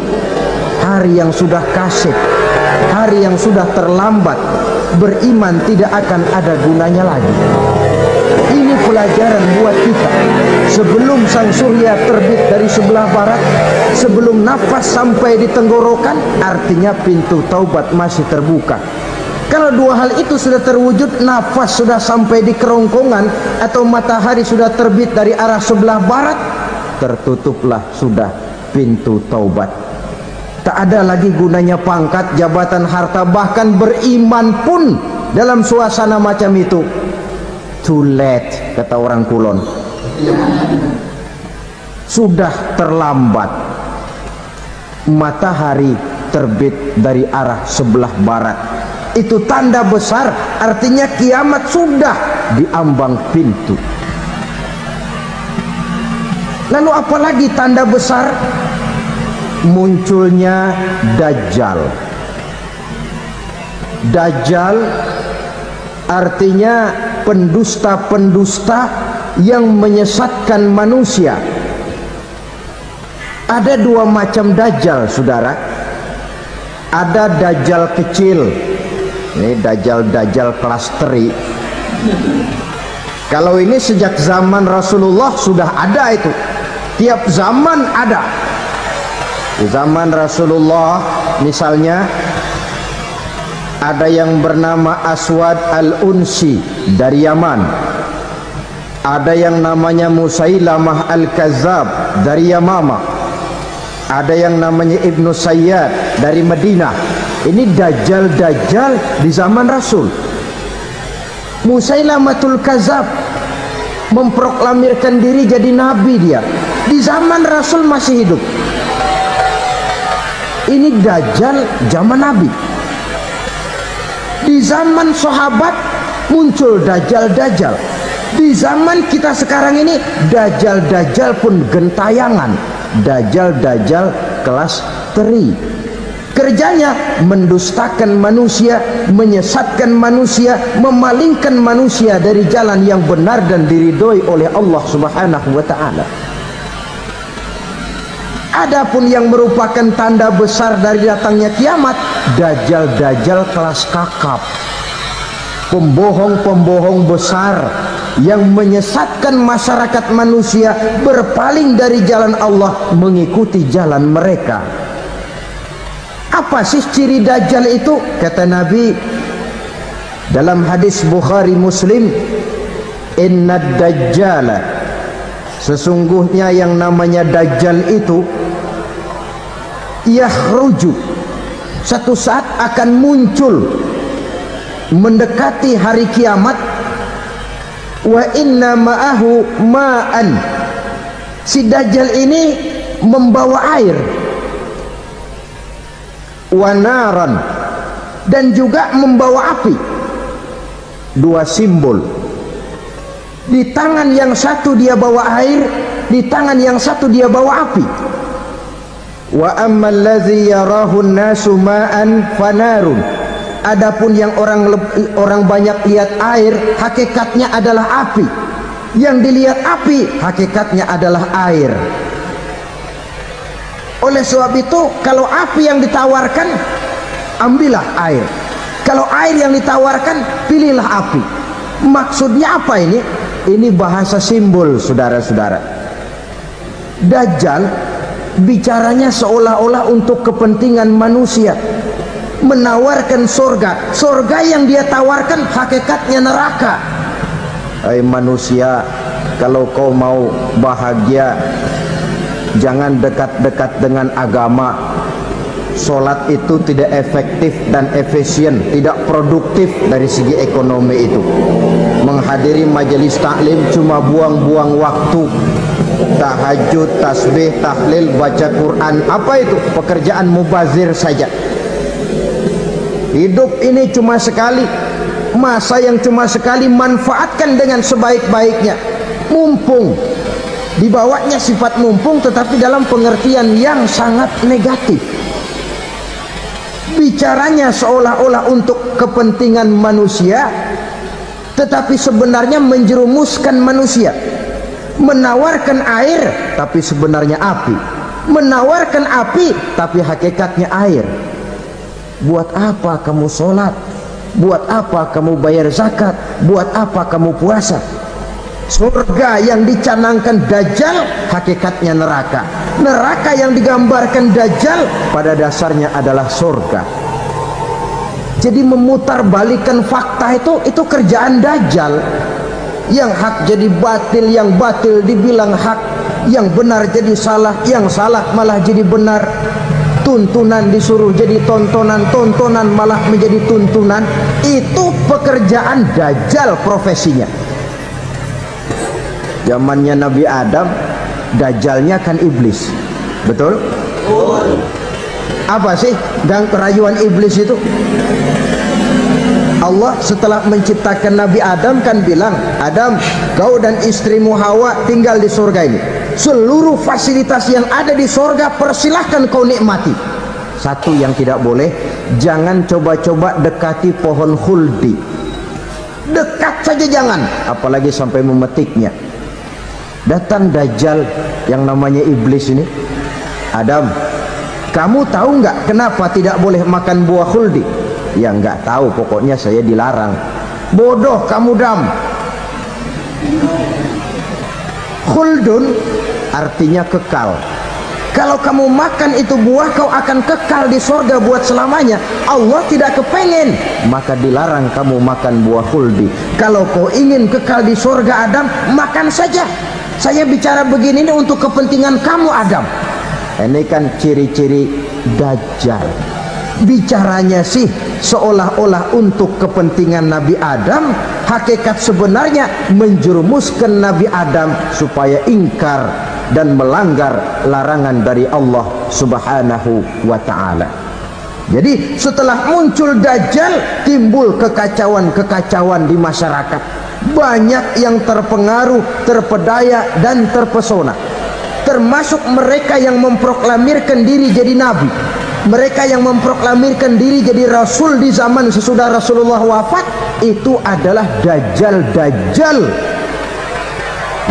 Hari yang sudah kasib, hari yang sudah terlambat, beriman tidak akan ada gunanya lagi. Ini pelajaran buat kita. Sebelum sang surya terbit dari sebelah barat, sebelum nafas sampai di tenggorokan, artinya pintu taubat masih terbuka. Kalau dua hal itu sudah terwujud, nafas sudah sampai di kerongkongan atau matahari sudah terbit dari arah sebelah barat, tertutuplah sudah pintu taubat. Tak ada lagi gunanya pangkat, jabatan, harta, bahkan beriman pun dalam suasana macam itu too late, kata orang Kulon. Sudah terlambat. Matahari terbit dari arah sebelah barat. Itu tanda besar, artinya kiamat sudah di ambang pintu. Lalu apalagi tanda besar? Munculnya Dajjal. Dajjal artinya pendusta-pendusta yang menyesatkan manusia. Ada dua macam Dajjal, saudara. Ada Dajjal kecil. Ini Dajjal kelas teri. Kalau ini sejak zaman Rasulullah sudah ada itu. Tiap zaman ada. Di zaman Rasulullah misalnya ada yang bernama Aswad al-Unsi dari Yaman. Ada yang namanya Musailamah al-Kazzab dari Yamama. Ada yang namanya Ibnu Sayyad dari Madinah. Ini Dajjal di zaman Rasul. Musailamatul Kazzab memproklamirkan diri jadi nabi dia. Di zaman Rasul masih hidup. Ini Dajjal zaman Nabi. Di zaman sahabat muncul Dajjal. Di zaman kita sekarang ini Dajjal pun gentayangan. Dajjal kelas teri. Kerjanya mendustakan manusia, menyesatkan manusia, memalingkan manusia dari jalan yang benar dan diridhoi oleh Allah Subhanahu wa taala. Adapun yang merupakan tanda besar dari datangnya kiamat, Dajjal kelas kakap. Pembohong-pembohong besar yang menyesatkan masyarakat manusia berpaling dari jalan Allah mengikuti jalan mereka. Apa sih ciri Dajjal itu? Kata Nabi dalam hadis Bukhari Muslim, "Innad Dajjala", sesungguhnya yang namanya Dajjal itu yakhruju, satu saat akan muncul mendekati hari kiamat. Wa inna ma'ahu ma'an, si Dajjal ini membawa air. Wa naran, dan juga membawa api. Dua simbol. Di tangan yang satu dia bawa air, di tangan yang satu dia bawa api. Wa ammal ladzi yarahu an-nasu ma'an fanarun, adapun yang orang banyak lihat air, hakikatnya adalah api. Yang dilihat api, hakikatnya adalah air. Oleh sebab itu, kalau api yang ditawarkan, ambillah air. Kalau air yang ditawarkan, pilihlah api. Maksudnya apa ini? Ini bahasa simbol, saudara-saudara. Dajjal bicaranya seolah-olah untuk kepentingan manusia, menawarkan surga. Surga yang dia tawarkan hakikatnya neraka. Hai manusia, kalau kau mau bahagia, jangan dekat-dekat dengan agama. Sholat itu tidak efektif dan efisien, tidak produktif dari segi ekonomi itu. Menghadiri majelis taklim cuma buang-buang waktu. Tahajud, tasbih, tahlil, baca Quran, apa itu? Pekerjaan mubazir saja. Hidup ini cuma sekali, masa yang cuma sekali, manfaatkan dengan sebaik-baiknya. Mumpung, dibawanya sifat mumpung tetapi dalam pengertian yang sangat negatif. Bicaranya seolah-olah untuk kepentingan manusia, tetapi sebenarnya menjerumuskan manusia. Menawarkan air tapi sebenarnya api, menawarkan api tapi hakikatnya air. Buat apa kamu sholat? Buat apa kamu bayar zakat? Buat apa kamu puasa? Surga yang dicanangkan Dajjal hakikatnya neraka. Neraka yang digambarkan Dajjal pada dasarnya adalah surga. Jadi memutarbalikkan fakta itu kerjaan Dajjal. Yang hak jadi batil, yang batil dibilang hak, yang benar jadi salah, yang salah malah jadi benar. Tuntunan disuruh jadi tontonan, tontonan malah menjadi tuntunan. Itu pekerjaan Dajjal profesinya. Zamannya Nabi Adam, Dajjalnya kan iblis. Betul? Apa sih rayuan iblis itu? Allah setelah menciptakan Nabi Adam kan bilang, Adam, kau dan istrimu Hawa tinggal di surga ini. Seluruh fasilitas yang ada di surga persilahkan kau nikmati. Satu yang tidak boleh, jangan coba-coba dekati pohon khuldi. Dekat saja jangan, apalagi sampai memetiknya. Datang Dajjal yang namanya iblis ini. Adam, kamu tahu nggak kenapa tidak boleh makan buah khuldi? Ya nggak tahu, pokoknya saya dilarang. Bodoh kamu Dam. Khuldun artinya kekal. Kalau kamu makan itu buah, kau akan kekal di surga buat selamanya. Allah tidak kepengen, maka dilarang kamu makan buah khuldi. Kalau kau ingin kekal di surga Adam, makan saja. Saya bicara begini ini untuk kepentingan kamu Adam. Ini kan ciri-ciri Dajjal. Bicaranya sih seolah-olah untuk kepentingan Nabi Adam, hakikat sebenarnya menjerumuskan Nabi Adam supaya ingkar dan melanggar larangan dari Allah Subhanahu wa ta'ala. Jadi setelah muncul Dajjal, timbul kekacauan-kekacauan di masyarakat. Banyak yang terpengaruh, terpedaya dan terpesona, termasuk mereka yang memproklamirkan diri jadi nabi, mereka yang memproklamirkan diri jadi rasul di zaman sesudah Rasulullah wafat. Itu adalah Dajjal.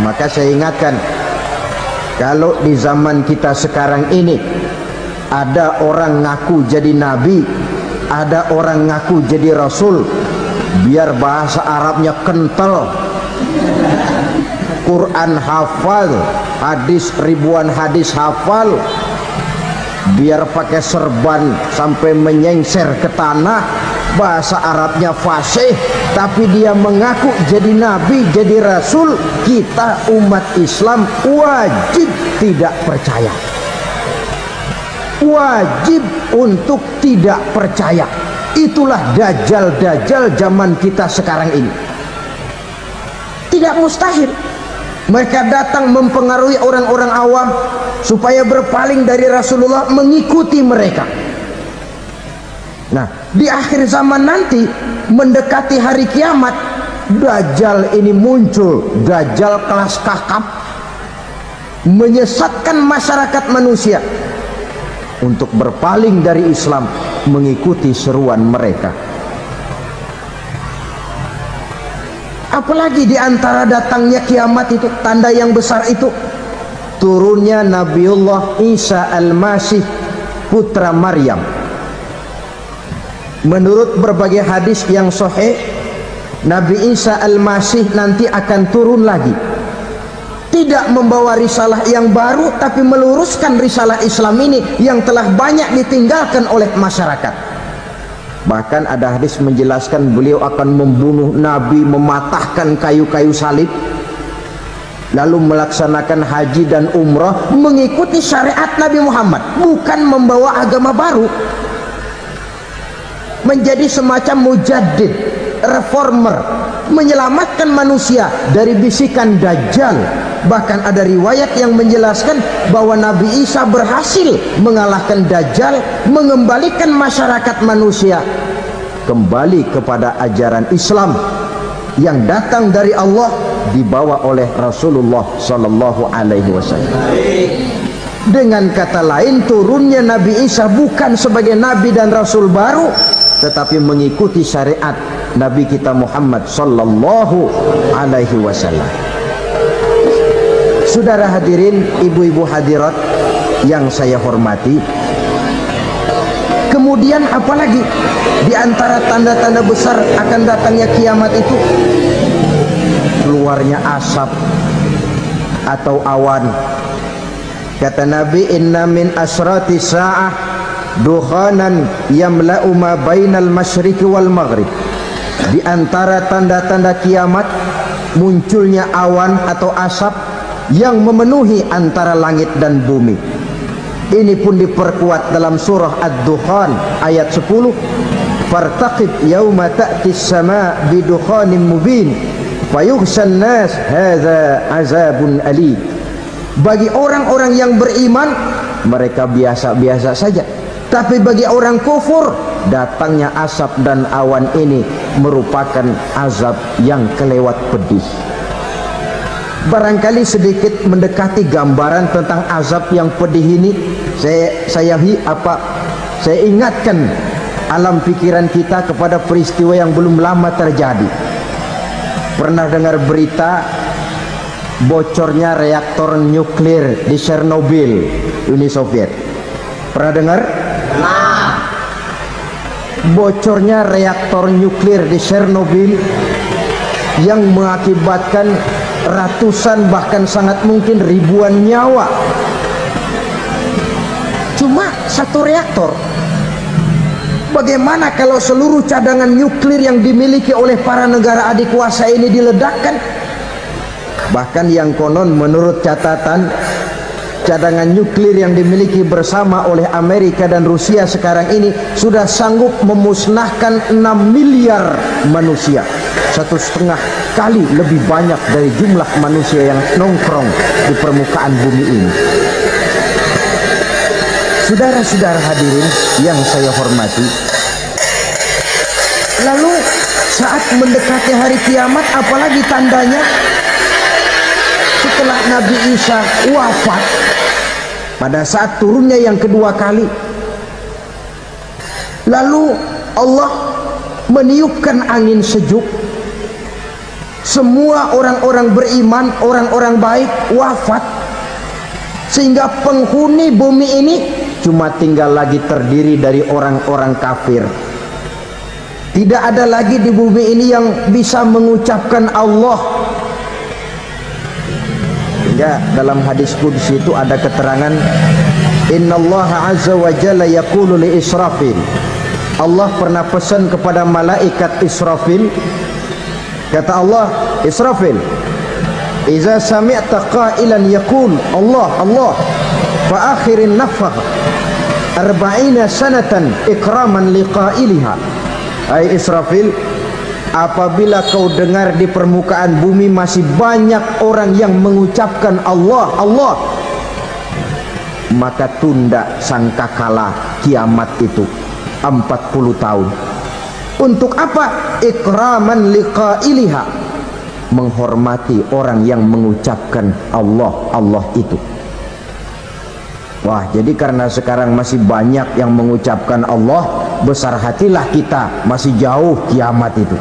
Maka saya ingatkan, kalau di zaman kita sekarang ini ada orang ngaku jadi nabi, ada orang ngaku jadi rasul, biar bahasa Arabnya kental, Quran hafal, hadis ribuan hadis hafal, biar pakai serban sampai menyengser ke tanah, bahasa Arabnya fasih, tapi dia mengaku jadi nabi, jadi rasul, kita umat Islam wajib tidak percaya. Wajib untuk tidak percaya. Itulah Dajjal zaman kita sekarang ini. Tidak mustahil mereka datang mempengaruhi orang-orang awam supaya berpaling dari Rasulullah, mengikuti mereka. Nah, di akhir zaman nanti mendekati hari kiamat, Dajjal ini muncul. Dajjal kelas kakap, menyesatkan masyarakat manusia untuk berpaling dari Islam, mengikuti seruan mereka. Apalagi di antara datangnya kiamat itu, tanda yang besar itu, turunnya Nabiullah Isa Al-Masih, putra Maryam. Menurut berbagai hadis yang sahih, Nabi Isa Al-Masih nanti akan turun lagi, tidak membawa risalah yang baru, tapi meluruskan risalah Islam ini yang telah banyak ditinggalkan oleh masyarakat. Bahkan ada hadis menjelaskan beliau akan membunuh Nabi, mematahkan kayu-kayu salib, lalu melaksanakan haji dan umrah mengikuti syariat Nabi Muhammad, bukan membawa agama baru. Menjadi semacam mujaddid, reformer, menyelamatkan manusia dari bisikan Dajjal. Bahkan ada riwayat yang menjelaskan bahwa Nabi Isa berhasil mengalahkan Dajjal, mengembalikan masyarakat manusia kembali kepada ajaran Islam yang datang dari Allah, dibawa oleh Rasulullah Sallallahu Alaihi Wasallam. Dengan kata lain, turunnya Nabi Isa bukan sebagai Nabi dan Rasul baru, tetapi mengikuti syariat Nabi kita Muhammad Sallallahu Alaihi Wasallam. Saudara hadirin, ibu-ibu hadirat yang saya hormati, kemudian apalagi di antara tanda-tanda besar akan datangnya kiamat itu? Keluarnya asap atau awan. Kata Nabi, inna min asrati sa'ah dukhanan yamla'u ma bainal masyriqi wal maghrib. Di antara tanda-tanda kiamat munculnya awan atau asap yang memenuhi antara langit dan bumi. Ini pun diperkuat dalam surah Ad-Dukhan ayat 10. Fartaqib yauma ta'ti as-sama' bidukhanin mubin fayughshan nas hadza azabun ali. Bagi orang-orang yang beriman, mereka biasa-biasa saja. Tapi bagi orang kufur, datangnya asap dan awan ini merupakan azab yang kelewat pedih. Barangkali sedikit mendekati gambaran tentang azab yang pedih ini, saya ingatkan alam pikiran kita kepada peristiwa yang belum lama terjadi. Pernah dengar berita bocornya reaktor nuklir di Chernobyl, Uni Soviet? Pernah dengar? Bocornya reaktor nuklir di Chernobyl yang mengakibatkan ratusan bahkan sangat mungkin ribuan nyawa. Cuma satu reaktor. Bagaimana kalau seluruh cadangan nuklir yang dimiliki oleh para negara adik kuasa ini diledakkan? Bahkan yang konon menurut catatan, cadangan nuklir yang dimiliki bersama oleh Amerika dan Rusia sekarang ini sudah sanggup memusnahkan 6 miliar manusia, 1,5 kali lebih banyak dari jumlah manusia yang nongkrong di permukaan bumi ini. Saudara-saudara hadirin yang saya hormati, lalu saat mendekati hari kiamat, apalagi tandanya setelah Nabi Isa wafat, pada saat turunnya yang kedua kali, lalu Allah meniupkan angin sejuk. Semua orang-orang beriman, orang-orang baik wafat, sehingga penghuni bumi ini cuma tinggal lagi terdiri dari orang-orang kafir. Tidak ada lagi di bumi ini yang bisa mengucapkan Allah. Hingga dalam hadis qudsi itu ada keterangan, innallaha azza wa jalla yaqulu li Israfil. Allah pernah pesan kepada malaikat Israfil. Kata Allah, Israfil, iza sami'ta qailan yaqul Allah Allah fa akhirin nafakh 40 sanatan ikraman liqailiha. Hai Israfil, apabila kau dengar di permukaan bumi masih banyak orang yang mengucapkan Allah Allah, maka tunda sangkakala kiamat itu 40 tahun. Untuk apa? Ikraman liqailiha, menghormati orang yang mengucapkan Allah Allah itu. Wah, jadi karena sekarang masih banyak yang mengucapkan Allah, besar hatilah kita, masih jauh kiamat itu.